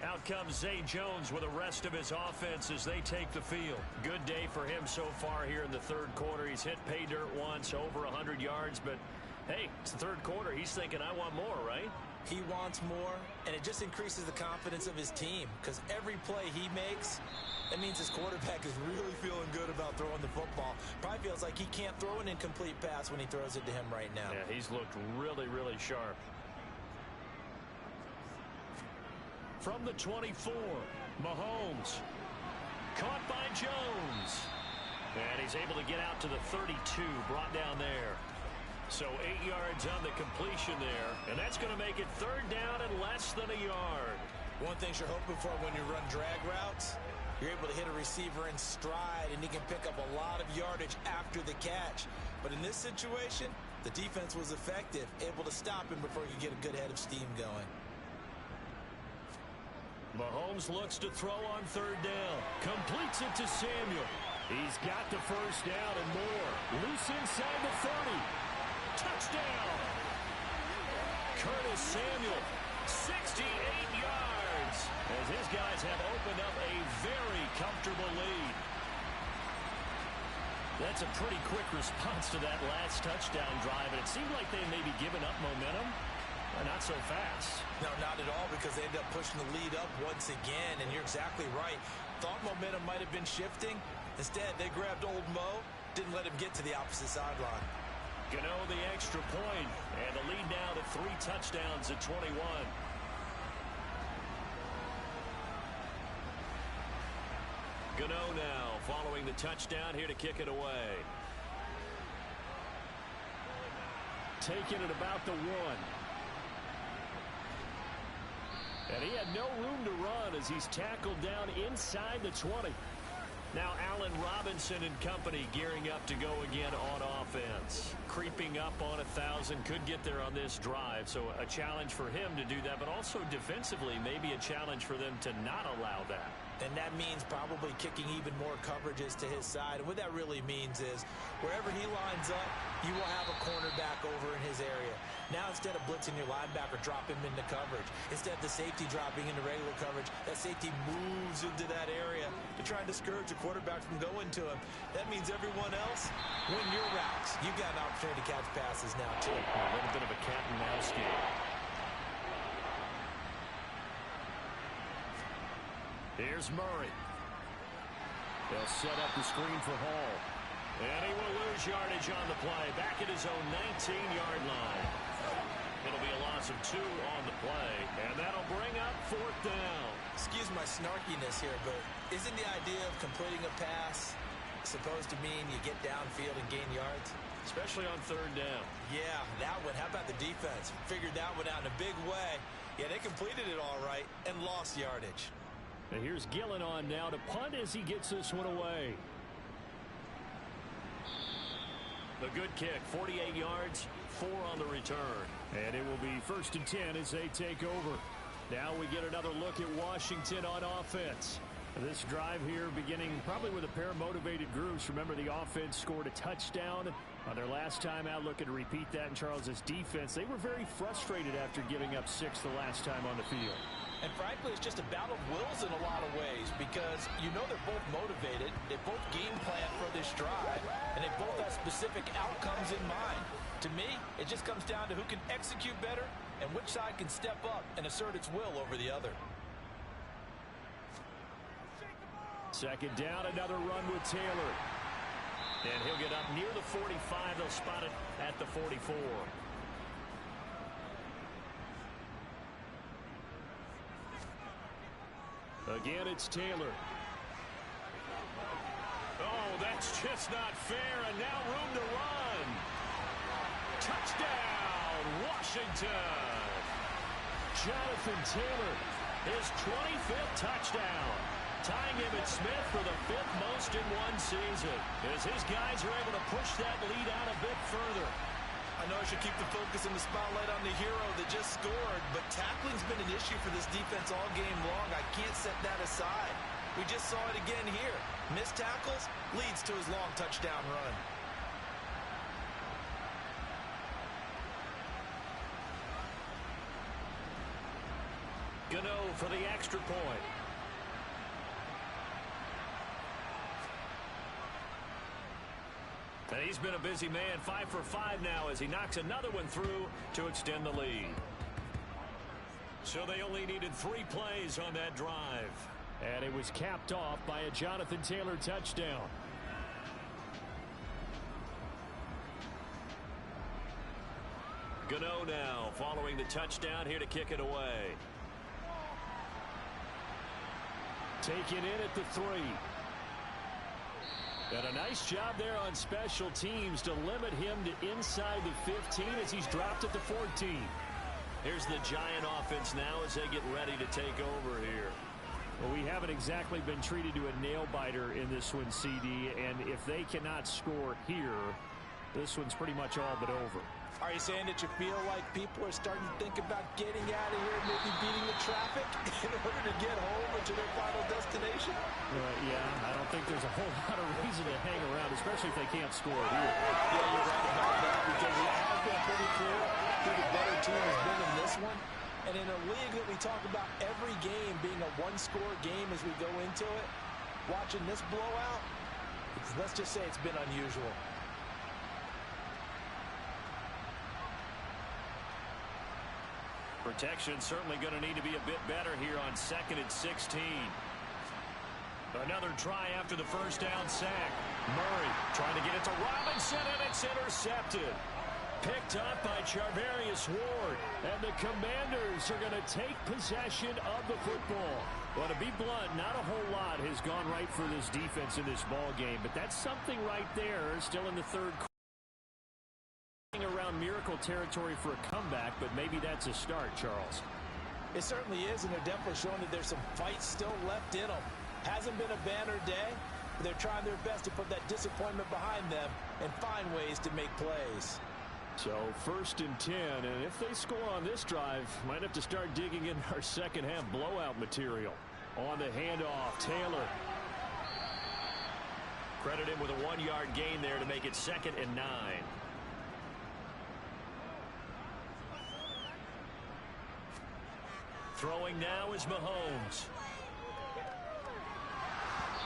Out comes Zay Jones with the rest of his offense as they take the field. Good day for him so far here in the third quarter. He's hit pay dirt once, over 100 yards, but hey, it's the third quarter. He's thinking, I want more, right? He wants more, and it just increases the confidence of his team because every play he makes, that means his quarterback is really feeling good about throwing the football. Probably feels like he can't throw an incomplete pass when he throws it to him right now. Yeah, he's looked really, really sharp. From the 24, Mahomes. Caught by Jones. And he's able to get out to the 32, brought down there. So 8 yards on the completion there, and that's going to make it third down and less than a yard. One thing you're hoping for when you run drag routes, you're able to hit a receiver in stride, and he can pick up a lot of yardage after the catch. But in this situation, the defense was effective, able to stop him before he could get a good head of steam going. Mahomes looks to throw on third down. Completes it to Samuel. He's got the first down and more. Loose inside the 30. Touchdown! Curtis Samuel, 68 yards, as his guys have opened up a very comfortable lead. That's a pretty quick response to that last touchdown drive, and it seemed like they may be giving up momentum. Not so fast. No, not at all, because they ended up pushing the lead up once again, and you're exactly right. Thought momentum might have been shifting. Instead, they grabbed old Mo, didn't let him get to the opposite sideline. Gano the extra point, and the lead now to 3 touchdowns at 21. Gano now following the touchdown here to kick it away. Taking it about the 1. And he had no room to run as he's tackled down inside the 20. Now Allen Robinson and company gearing up to go again on offense. Creeping up on 1,000, could get there on this drive. So a challenge for him to do that, but also defensively maybe a challenge for them to not allow that. And that means probably kicking even more coverages to his side. And what that really means is wherever he lines up, you will have a cornerback over in his area. Now instead of blitzing your linebacker, drop him into coverage. Instead of the safety dropping into regular coverage, that safety moves into that area to try and discourage the quarterback from going to him. That means everyone else, win your routes. You've got an opportunity to catch passes now too. A little bit of a cat and mouse game. Here's Murray. They'll set up the screen for Hall. And he will lose yardage on the play. Back at his own 19-yard line. It'll be a loss of 2 on the play. And that'll bring up 4th down. Excuse my snarkiness here, but isn't the idea of completing a pass supposed to mean you get downfield and gain yards? Especially on 3rd down. Yeah, that one. How about the defense? Figured that one out in a big way. Yeah, they completed it all right and lost yardage. And here's Gillen on now to punt as he gets this one away. The good kick, 48 yards, 4 on the return. And it will be 1st and 10 as they take over. Now we get another look at Washington on offense. This drive here beginning probably with a pair of motivated groups. Remember, the offense scored a touchdown on their last time out. Looking to repeat that in Charles's defense. They were very frustrated after giving up 6 the last time on the field. And frankly, it's just a battle of wills in a lot of ways, because you know they're both motivated, they both game plan for this drive, and they both have specific outcomes in mind. To me, it just comes down to who can execute better and which side can step up and assert its will over the other. 2nd down, another run with Taylor. And he'll get up near the 45. They'll spot it at the 44. Again, it's Taylor. Oh, that's just not fair, and now room to run. Touchdown, Washington. Jonathan Taylor, his 25th touchdown, tying Emmitt Smith for the 5th most in one season, as his guys are able to push that lead out a bit further. I know I should keep the focus and the spotlight on the hero that just scored, but tackling's been an issue for this defense all game long. I can't set that aside. We just saw it again here. Missed tackles leads to his long touchdown run. Gano for the extra point. And he's been a busy man, 5 for 5 now as he knocks another one through to extend the lead. So they only needed 3 plays on that drive. And it was capped off by a Jonathan Taylor touchdown. Gano now following the touchdown here to kick it away. Taken in at the 3. And a nice job there on special teams to limit him to inside the 15 as he's dropped at the 14. Here's the Giant offense now as they get ready to take over here. Well, we haven't exactly been treated to a nail-biter in this one, CD, and if they cannot score here, this one's pretty much all but over. Are you saying that you feel like people are starting to think about getting out of here, maybe beating the traffic in order to get home or to their final destination? Yeah, I don't think there's a whole lot of reason to hang around, especially if they can't score here. Yeah, you're right about that, because it has been pretty clear who the better team has been in this one. And in a league that we talk about every game being a one-score game as we go into it, watching this blowout, let's just say it's been unusual. Protection certainly going to need to be a bit better here on 2nd and 16. Another try after the first down sack. Murray trying to get it to Robinson, and it's intercepted. Picked up by Charvarius Ward. And the Commanders are going to take possession of the football. Well, to be blunt, not a whole lot has gone right for this defense in this ball game, but that's something right there still in the third quarter. Around miracle territory for a comeback, but maybe that's a start, Charles. It certainly is, and they're definitely showing that there's some fight still left in them. Hasn't been a banner day, but they're trying their best to put that disappointment behind them and find ways to make plays. So 1st and 10, and if they score on this drive, might have to start digging in our second half blowout material. On the handoff, Taylor. Credit him with a 1-yard gain there to make it 2nd and 9. Throwing now is Mahomes.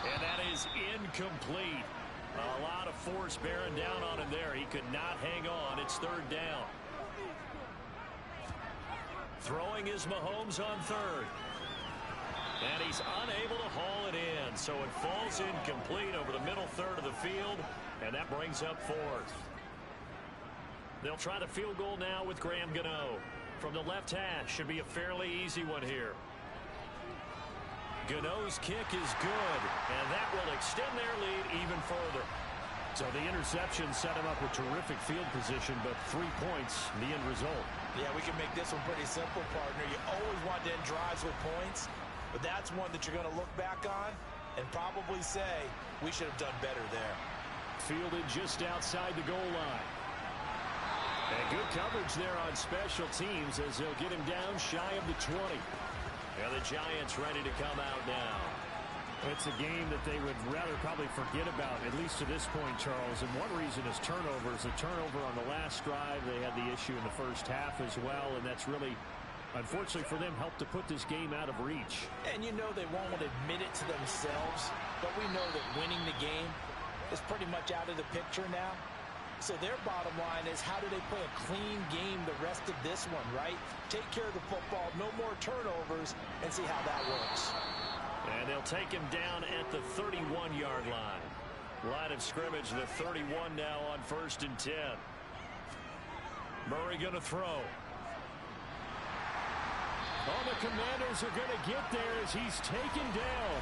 And that is incomplete. A lot of force bearing down on him there. He could not hang on. It's 3rd down. Throwing is Mahomes on 3rd. And he's unable to haul it in. So it falls incomplete over the middle third of the field. And that brings up 4th. They'll try the field goal now with Graham Gano. From the left hash, should be a fairly easy one here. Gano's kick is good, and that will extend their lead even further. So the interception set him up with terrific field position, but 3 points, the end result. Yeah, we can make this one pretty simple, partner. You always want to end drives with points, but that's one that you're going to look back on and probably say, we should have done better there. Fielded just outside the goal line. And good coverage there on special teams as they'll get him down shy of the 20. And the Giants ready to come out now. It's a game that they would rather probably forget about, at least to this point, Charles. And one reason is turnovers. The turnover on the last drive, they had the issue in the first half as well, and that's really, unfortunately for them, helped to put this game out of reach. And you know they won't admit it to themselves, but we know that winning the game is pretty much out of the picture now. So their bottom line is, how do they play a clean game the rest of this one, right? Take care of the football, no more turnovers, and see how that works. And they'll take him down at the 31-yard line. Line of scrimmage, the 31 now on 1st and 10. Murray going to throw. Oh, the Commanders are going to get there as he's taken down.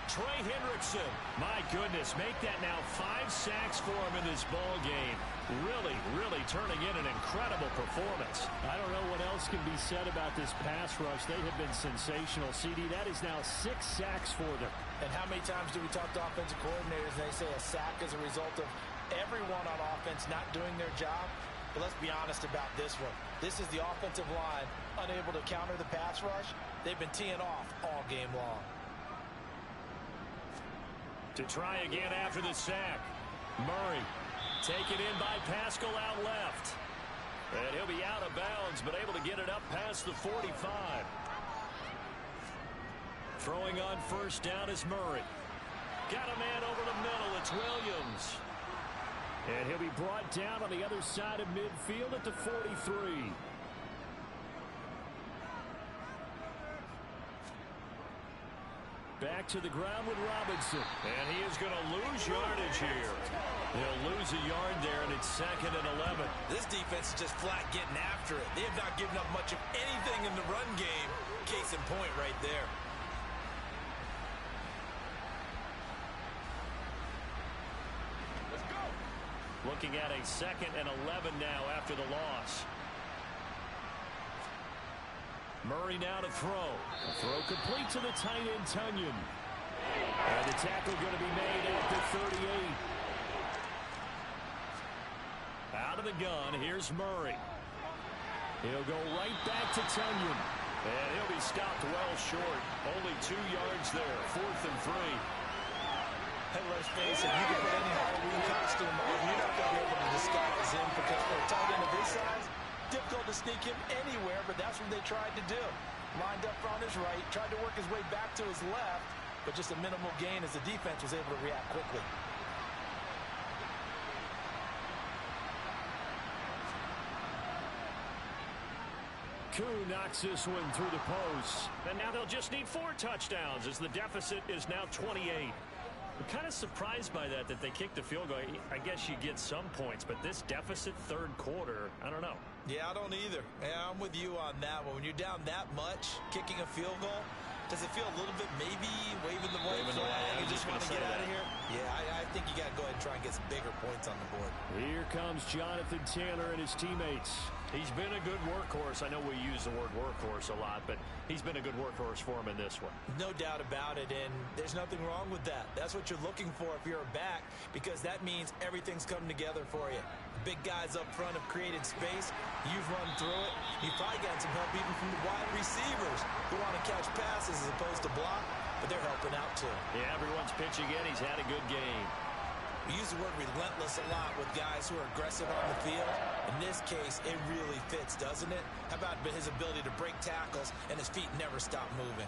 Trey Hendrickson, my goodness, make that now 5 sacks for him in this ball game. Really turning in an incredible performance. I don't know what else can be said about this pass rush. They have been sensational. CD, that is now 6 sacks for them. And how many times do we talk to offensive coordinators and they say a sack is a result of everyone on offense not doing their job? But let's be honest about this one. This is the offensive line unable to counter the pass rush. They've been teeing off all game long. To try again after the sack. Murray taken in by Pascal out left. And he'll be out of bounds, but able to get it up past the 45. Throwing on 1st down is Murray. Got a man over the middle. It's Williams. And he'll be brought down on the other side of midfield at the 43. Back to the ground with Robinson. And he is going to lose yardage here. He'll lose a yard there, and it's 2nd and 11. This defense is just flat getting after it. They have not given up much of anything in the run game. Case in point right there. looking at a 2nd and 11 now after the loss. Murray now to throw. The throw complete to the tight end, Tonyan. And the tackle going to be made at the 38. Out of the gun, here's Murray. He'll go right back to Tonyan. And he'll be stopped well short. Only 2 yards there. 4th and 3. Hey, let's face it, you can put any Halloween costume on, you're not going to be able to disguise him because for a tight end of his size, difficult to sneak him anywhere, but that's what they tried to do. Lined up on his right, tried to work his way back to his left, but just a minimal gain as the defense was able to react quickly. Koo knocks this one through the post. And now they'll just need 4 touchdowns as the deficit is now 28. I'm kind of surprised by that they kicked the field goal. I guess you get some points, but this deficit 3rd quarter, I don't know. Yeah, I don't either. Yeah, I'm with you on that one. When you're down that much, kicking a field goal, does it feel a little bit maybe waving the white flag and just want to get out of here? Yeah, I think you got to go ahead and try and get some bigger points on the board. Here comes Jonathan Taylor and his teammates. He's been a good workhorse. I know we use the word workhorse a lot, but he's been a good workhorse for him in this one. No doubt about it, and there's nothing wrong with that. That's what you're looking for if you're a back, because that means everything's coming together for you. The big guys up front have created space. You've run through it. You've probably gotten some help even from the wide receivers who want to catch passes as opposed to block, but they're helping out too. Yeah, everyone's pitching in. He's had a good game. We use the word relentless a lot with guys who are aggressive on the field. In this case, it really fits, doesn't it? How about his ability to break tackles and his feet never stop moving?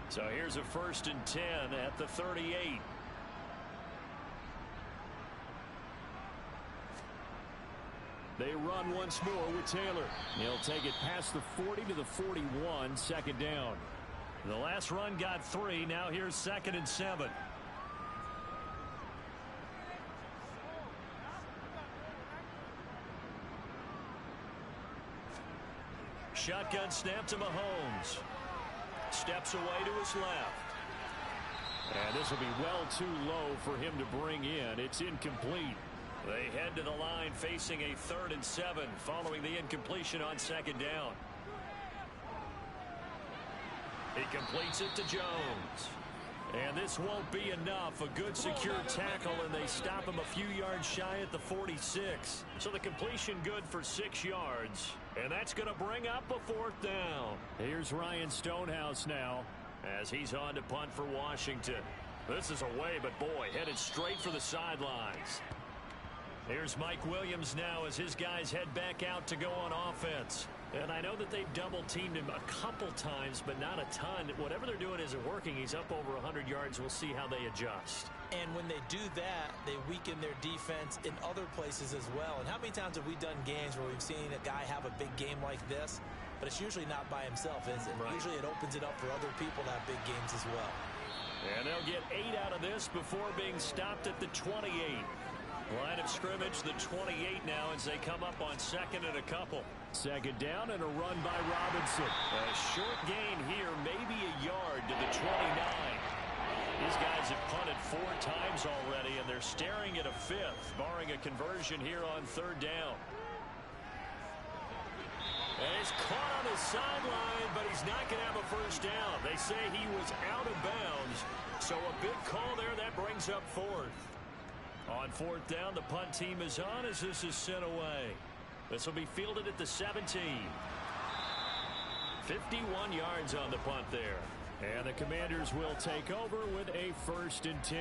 So here's a 1st and 10 at the 38. They run once more with Taylor. He'll take it past the 40 to the 41, 2nd down. The last run got 3. Now here's 2nd and 7. Shotgun snap to Mahomes. Steps away to his left. And this will be well too low for him to bring in. It's incomplete. They head to the line facing a 3rd and 7 following the incompletion on 2nd down. He completes it to Jones. And this won't be enough. A good secure tackle, and they stop him a few yards shy at the 46. So the completion good for 6 yards. And that's going to bring up a 4th down. Here's Ryan Stonehouse now as he's on to punt for Washington. This is away, but boy, headed straight for the sidelines. Here's Mike Williams now as his guys head back out to go on offense. And I know that they've double-teamed him a couple times, but not a ton. Whatever they're doing isn't working. He's up over 100 yards. We'll see how they adjust. And when they do that, they weaken their defense in other places as well. And how many times have we done games where we've seen a guy have a big game like this, but it's usually not by himself, is it? Right. Usually it opens it up for other people to have big games as well. And they'll get 8 out of this before being stopped at the 28. Line of scrimmage, the 28 now as they come up on 2nd and a couple. 2nd down and a run by Robinson. A short gain here, maybe a yard to the 29. These guys have punted 4 times already, and they're staring at a 5th, barring a conversion here on 3rd down. And he's caught on the sideline, but he's not going to have a 1st down. They say he was out of bounds, so a big call there. That brings up 4th. On 4th down, the punt team is on as this is sent away. This will be fielded at the 17. 51 yards on the punt there. And the Commanders will take over with a 1st and 10.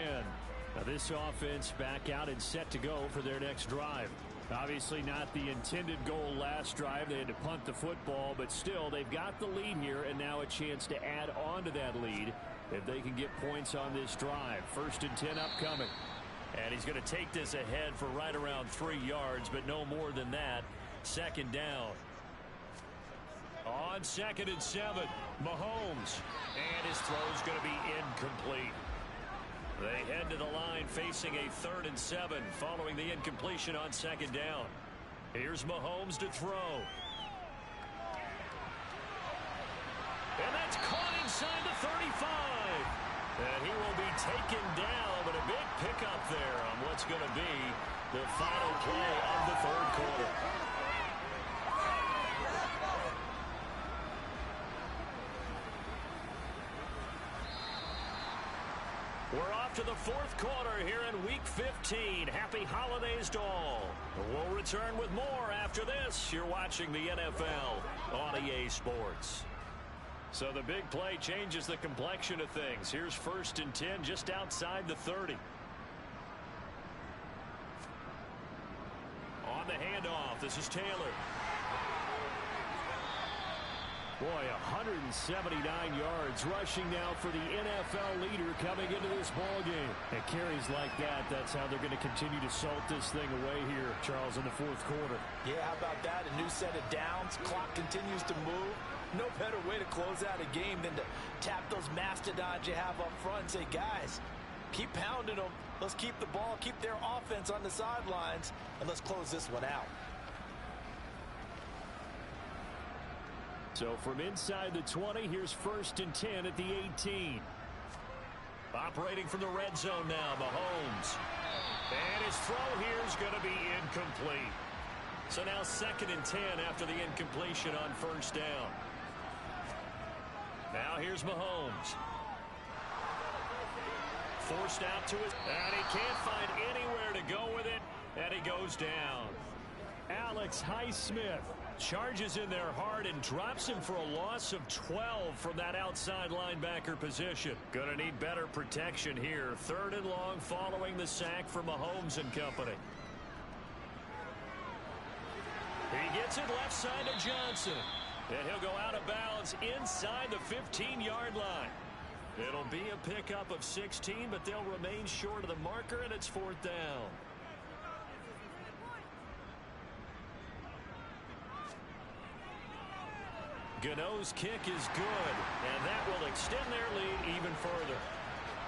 Now this offense back out and set to go for their next drive. Obviously not the intended goal last drive. They had to punt the football, but still they've got the lead here and now a chance to add on to that lead if they can get points on this drive. 1st and 10 upcoming. And he's going to take this ahead for right around 3 yards, but no more than that. 2nd down. On 2nd and 7, Mahomes. And his throw's going to be incomplete. They head to the line facing a 3rd and 7 following the incompletion on 2nd down. Here's Mahomes to throw. And that's caught inside the 35. And he will be taken down, but a big pickup there on what's going to be the final play of the third quarter. We're off to the fourth quarter here in Week 15. Happy holidays to all. We'll return with more after this. You're watching the NFL on EA Sports. So the big play changes the complexion of things. Here's 1st and 10 just outside the 30. On the handoff, this is Taylor. Boy, 179 yards rushing now for the NFL leader coming into this ballgame. And carries like that, that's how they're going to continue to salt this thing away here, Charles, in the fourth quarter. Yeah, how about that? A new set of downs. Clock continues to move. No better way to close out a game than to tap those mastodons you have up front and say, guys, keep pounding them. Let's keep the ball, keep their offense on the sidelines, and let's close this one out. So from inside the 20, here's 1st and 10 at the 18. Operating from the red zone now, Mahomes. And his throw here is going to be incomplete. So now 2nd and 10 after the incompletion on 1st down. Now here's Mahomes. Forced out to his, and he can't find anywhere to go with it, and he goes down. Alex Highsmith charges in there hard and drops him for a loss of 12 from that outside linebacker position. Gonna need better protection here. 3rd and long following the sack from Mahomes and company. He gets it left side to Johnson. And he'll go out of bounds inside the 15-yard line. It'll be a pickup of 16, but they'll remain short of the marker, and it's 4th down. Gano's kick is good, and that will extend their lead even further.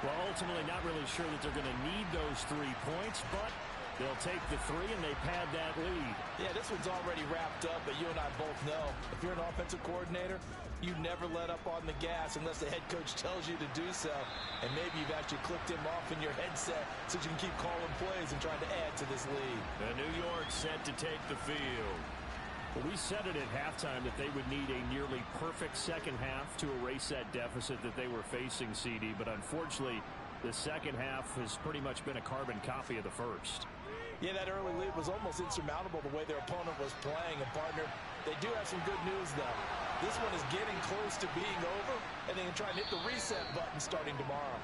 Well, ultimately not really sure that they're going to need those 3 points, but they'll take the 3 and they pad that lead. Yeah, this one's already wrapped up, but you and I both know if you're an offensive coordinator, you never let up on the gas unless the head coach tells you to do so. And maybe you've actually clicked him off in your headset so you can keep calling plays and trying to add to this lead. And New York set to take the field. Well, we said it at halftime that they would need a nearly perfect second half to erase that deficit that they were facing, CD. But unfortunately, the second half has pretty much been a carbon copy of the first. Yeah, that early lead was almost insurmountable the way their opponent was playing. And, partner, they do have some good news, though. This one is getting close to being over, and they can try and hit the reset button starting tomorrow.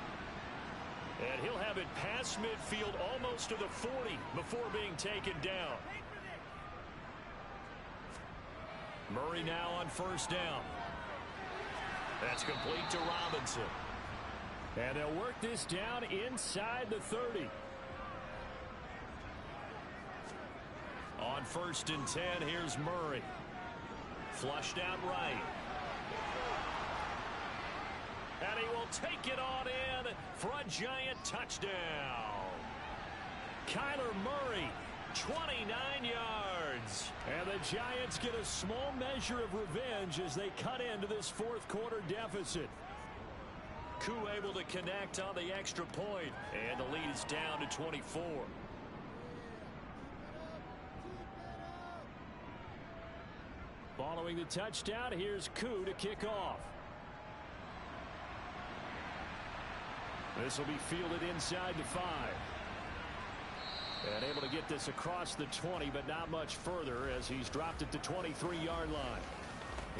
And he'll have it past midfield almost to the 40 before being taken down. Murray now on 1st down. That's complete to Robinson. And they'll work this down inside the 30. On 1st and 10, here's Murray. Flushed out right. And he will take it on in for a giant touchdown. Kyler Murray, 29 yards. And the Giants get a small measure of revenge as they cut into this fourth quarter deficit. Koo able to connect on the extra point, and the lead is down to 24. Following the touchdown, here's Koo to kick off. This will be fielded inside the 5. And able to get this across the 20, but not much further as he's dropped it to 23-yard line.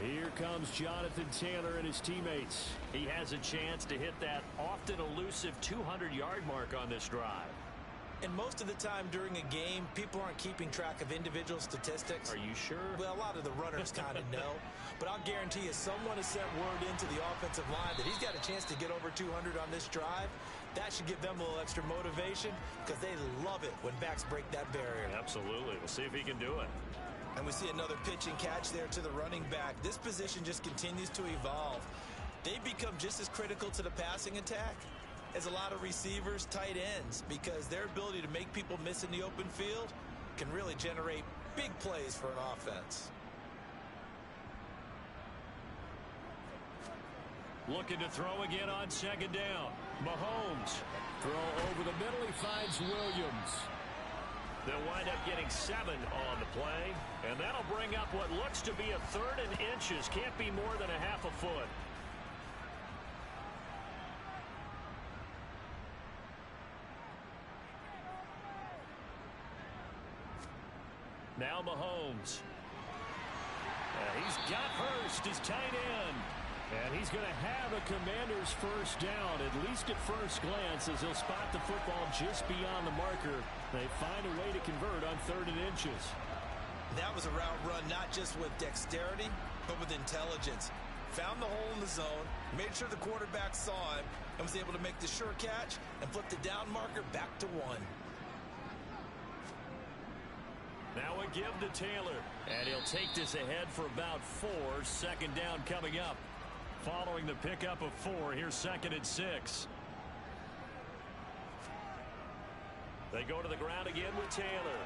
Here comes Jonathan Taylor and his teammates. He has a chance to hit that often elusive 200-yard mark on this drive. And most of the time during a game, people aren't keeping track of individual statistics. Are you sure? Well, a lot of the runners kind of know. But I'll guarantee you someone has sent word into the offensive line that he's got a chance to get over 200 on this drive. That should give them a little extra motivation because they love it when backs break that barrier. Absolutely. We'll see if he can do it. And we see another pitch and catch there to the running back. This position just continues to evolve. They become just as critical to the passing attack as a lot of receivers, tight ends, because their ability to make people miss in the open field can really generate big plays for an offense. Looking to throw again on second down. Mahomes. Throw over the middle. He finds Williams. They'll wind up getting 7 on the play. And that'll bring up what looks to be a 3rd and inches. Can't be more than a half a foot. Now Mahomes. He's got Hurst, his tight end. And he's going to have a Commanders first down, at least at first glance, as he'll spot the football just beyond the marker. They find a way to convert on 3rd and inches. That was a route run not just with dexterity, but with intelligence. Found the hole in the zone, made sure the quarterback saw him, and was able to make the sure catch and flip the down marker back to 1. Now a give to Taylor, and he'll take this ahead for about 4. Second down coming up. Following the pickup of 4, here's 2nd and 6. They go to the ground again with Taylor.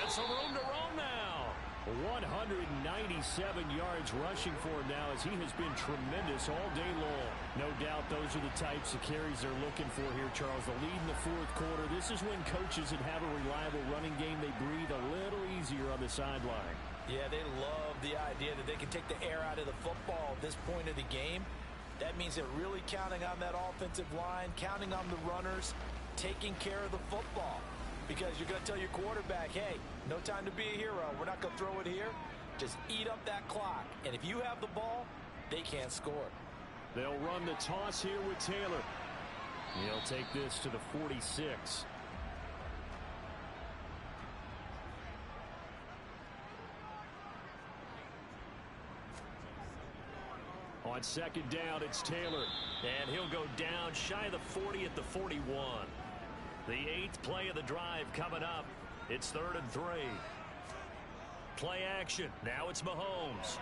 And some room to roam now. 197 yards rushing for him now, as he has been tremendous all day long. No doubt those are the types of carries they're looking for here, Charles. The lead in the 4th quarter. This is when coaches that have a reliable running game, they breathe a little easier on the sideline. Yeah, they love the idea that they can take the air out of the football at this point of the game. That means they're really counting on that offensive line, counting on the runners, taking care of the football. Because you're going to tell your quarterback, hey, no time to be a hero. We're not going to throw it here. Just eat up that clock. And if you have the ball, they can't score. They'll run the toss here with Taylor. He'll take this to the 46. On second down, it's Taylor. And he'll go down shy of the 40 at the 41. The 8th play of the drive coming up. It's 3rd and 3. Play action. Now it's Mahomes.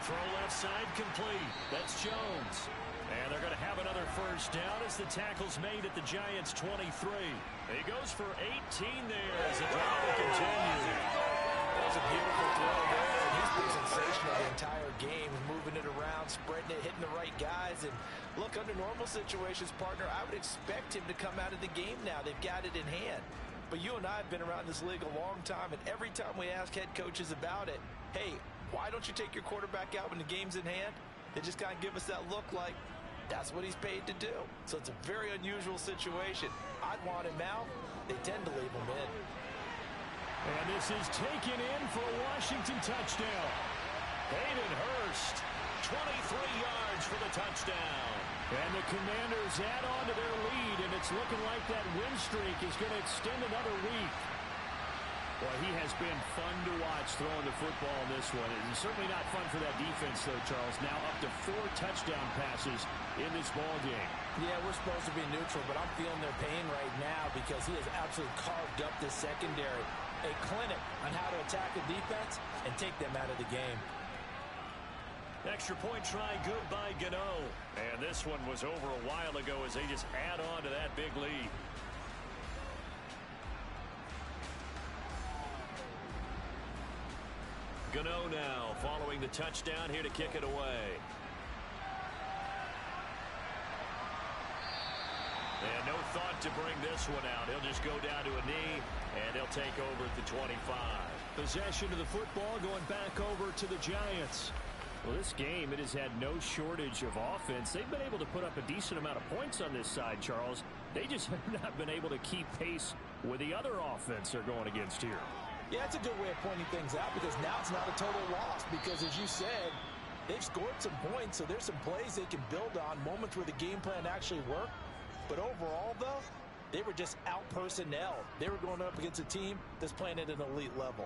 Throw left side complete. That's Jones. And they're going to have another first down as the tackle's made at the Giants' 23. He goes for 18 there as the drive will continue. That was a beautiful throw there. And he's been sensational the entire game, moving it around, spreading it, hitting the right guys. And look, under normal situations, partner, I would expect him to come out of the game now. They've got it in hand. But you and I have been around this league a long time, and every time we ask head coaches about it, hey, why don't you take your quarterback out when the game's in hand? They just kind of give us that look like that's what he's paid to do. So it's a very unusual situation. I'd want him out. They tend to leave him in. And this is taken in for a Washington touchdown. Hayden Hurst, 23 yards for the touchdown. And the Commanders add on to their lead, and it's looking like that win streak is going to extend another week. Well, he has been fun to watch throwing the football in this one. It's certainly not fun for that defense, though, Charles. Now up to 4 touchdown passes in this ball game. Yeah, we're supposed to be neutral, but I'm feeling their pain right now because he has absolutely carved up this secondary. A clinic on how to attack the defense and take them out of the game. Extra point try good by Gano. And this one was over a while ago as they just add on to that big lead. Gano now following the touchdown here to kick it away. And no thought to bring this one out. He'll just go down to a knee, and he'll take over at the 25. Possession of the football going back over to the Giants. Well, this game, it has had no shortage of offense. They've been able to put up a decent amount of points on this side, Charles. They just have not been able to keep pace with the other offense they're going against here. Yeah, it's a good way of pointing things out because now it's not a total loss because, as you said, they've scored some points, so there's some plays they can build on, moments where the game plan actually worked. But overall, though, they were just out-personnel. They were going up against a team that's playing at an elite level.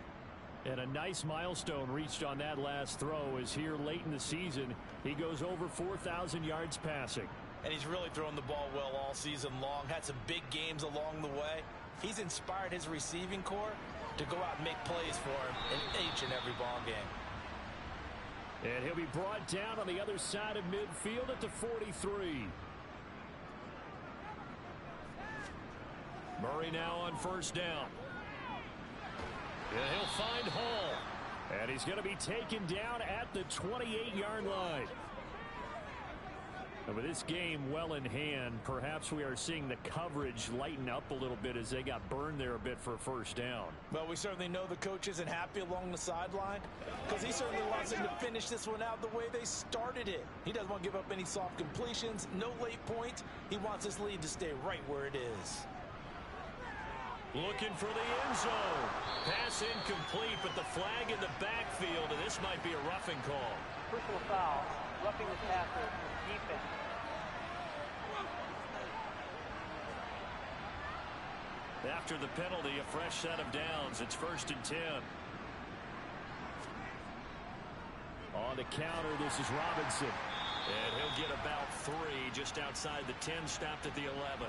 And a nice milestone reached on that last throw is here late in the season. He goes over 4,000 yards passing. And he's really thrown the ball well all season long, had some big games along the way. He's inspired his receiving corps to go out and make plays for him in each and every ball game. And he'll be brought down on the other side of midfield at the 43. Murray now on first down. And he'll find Hall. And he's going to be taken down at the 28-yard line. And with this game well in hand, perhaps we are seeing the coverage lighten up a little bit as they got burned there a bit for a first down. Well, we certainly know the coach isn't happy along the sideline because he certainly wants them to finish this one out the way they started it. He doesn't want to give up any soft completions, no late points. He wants this lead to stay right where it is. Looking for the end zone. Pass incomplete, but the flag in the backfield, and this might be a roughing call. Personal foul, roughing the passer, defense. After the penalty, a fresh set of downs. It's 1st and 10. On the counter, this is Robinson. And he'll get about 3 just outside the 10, stopped at the 11.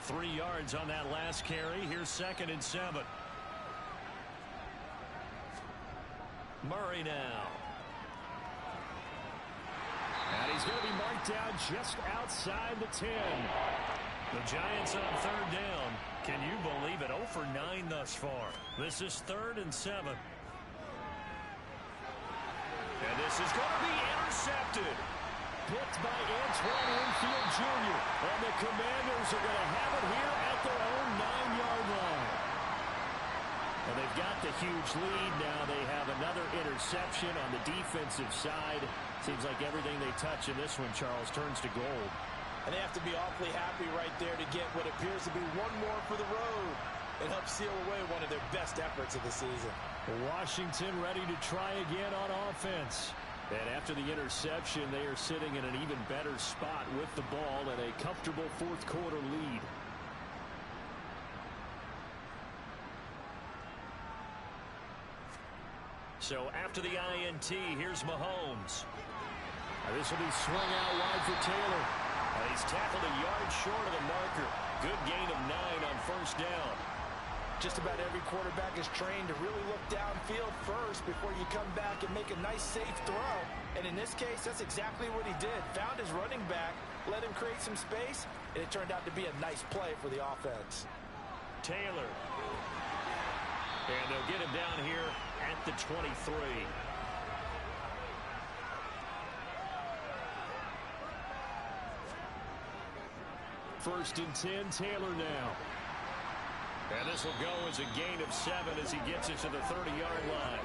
Three yards on that last carry. Here's 2nd and 7. Murray now. And he's going to be marked down just outside the 10. The Giants on 3rd down. Can you believe it? 0 for 9 thus far. This is 3rd and 7. And this is going to be intercepted. Picked by Antoine Winfield Jr. And the Commanders are going to have it here at their own 9-yard line. And they've got the huge lead now. They have another interception on the defensive side. Seems like everything they touch in this one, Charles, turns to gold. And they have to be awfully happy right there to get what appears to be one more for the road and help seal away one of their best efforts of the season. Washington ready to try again on offense. And after the interception, they are sitting in an even better spot with the ball and a comfortable 4th quarter lead. So after the INT, here's Mahomes. This will be swung out wide for Taylor. He's tackled a yard short of the marker. Good gain of 9 on 1st down. Just about every quarterback is trained to really look downfield first before you come back and make a nice, safe throw. And in this case, that's exactly what he did. Found his running back, let him create some space, and it turned out to be a nice play for the offense. Taylor. And they'll get him down here at the 23. First and 10, Taylor now. And this will go as a gain of 7 as he gets it to the 30-yard line.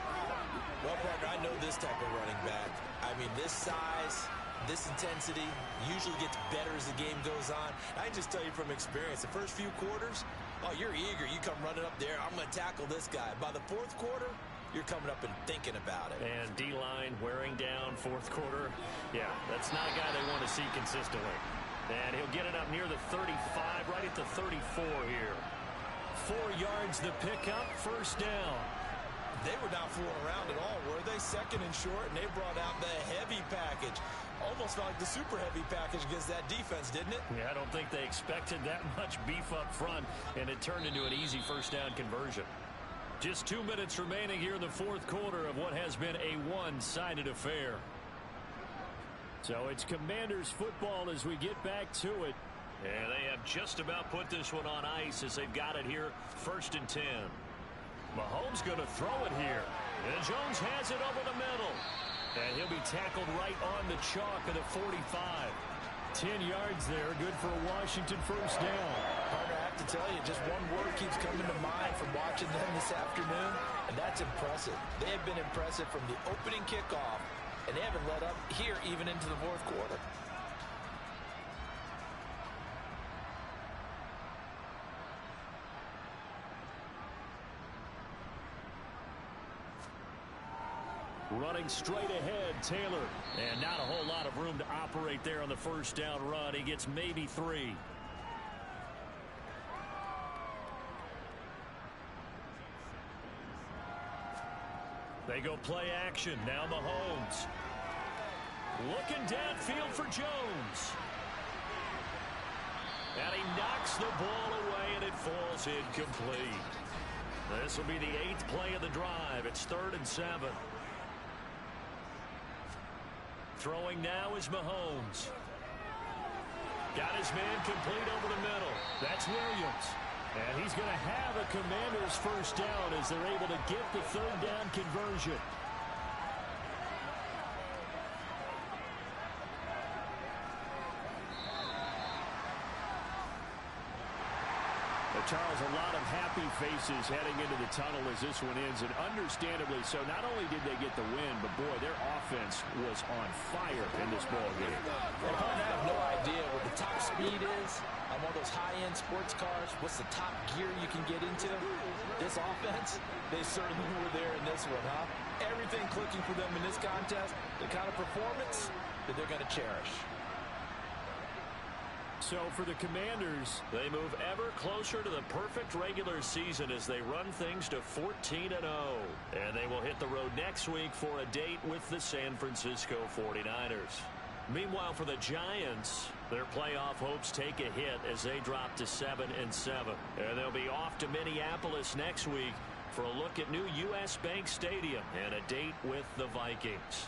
Well, partner, I know this type of running back. I mean, this size, this intensity usually gets better as the game goes on. I can just tell you from experience, the first few quarters, oh, you're eager. You come running up there, I'm going to tackle this guy. By the 4th quarter, you're coming up and thinking about it. And D-line wearing down 4th quarter. Yeah, that's not a guy they want to see consistently. And he'll get it up near the 35, right at the 34 here. 4 yards the pickup, 1st down. They were not fooling around at all, were they? 2nd and short, and they brought out the heavy package. Almost felt like the super heavy package against that defense, didn't it? Yeah, I don't think they expected that much beef up front, and it turned into an easy 1st down conversion. Just 2 minutes remaining here in the 4th quarter of what has been a one-sided affair. So it's Commanders football as we get back to it. And they have just about put this one on ice as they've got it here, 1st and 10. Mahomes going to throw it here. And Jones has it over the middle. And he'll be tackled right on the chalk of the 45. 10 yards there, good for a Washington 1st down. Partner, I have to tell you, just one word keeps coming to mind from watching them this afternoon, and that's impressive. They have been impressive from the opening kickoff, and they haven't let up here even into the 4th quarter. Running straight ahead, Taylor. And not a whole lot of room to operate there on the 1st down run. He gets maybe 3. They go play action. Now Mahomes. Looking downfield for Jones. And he knocks the ball away, and it falls incomplete. This will be the 8th play of the drive. It's 3rd and 7. Throwing now is Mahomes. Got his man complete over the middle. That's Williams. And he's going to have a Commanders first down as they're able to get the third down conversion. Charles, a lot of happy faces heading into the tunnel as this one ends, and understandably so. Not only did they get the win, but boy, their offense was on fire in this ball game. I have no idea what the top speed is on one of those high-end sports cars. What's the top gear you can get into? This offense, they certainly were there in this one, huh? Everything clicking for them in this contest, the kind of performance that they're going to cherish. So for the Commanders, they move ever closer to the perfect regular season as they run things to 14-0. And they will hit the road next week for a date with the San Francisco 49ers. Meanwhile, for the Giants, their playoff hopes take a hit as they drop to 7-7. And they'll be off to Minneapolis next week for a look at new U.S. Bank Stadium and a date with the Vikings.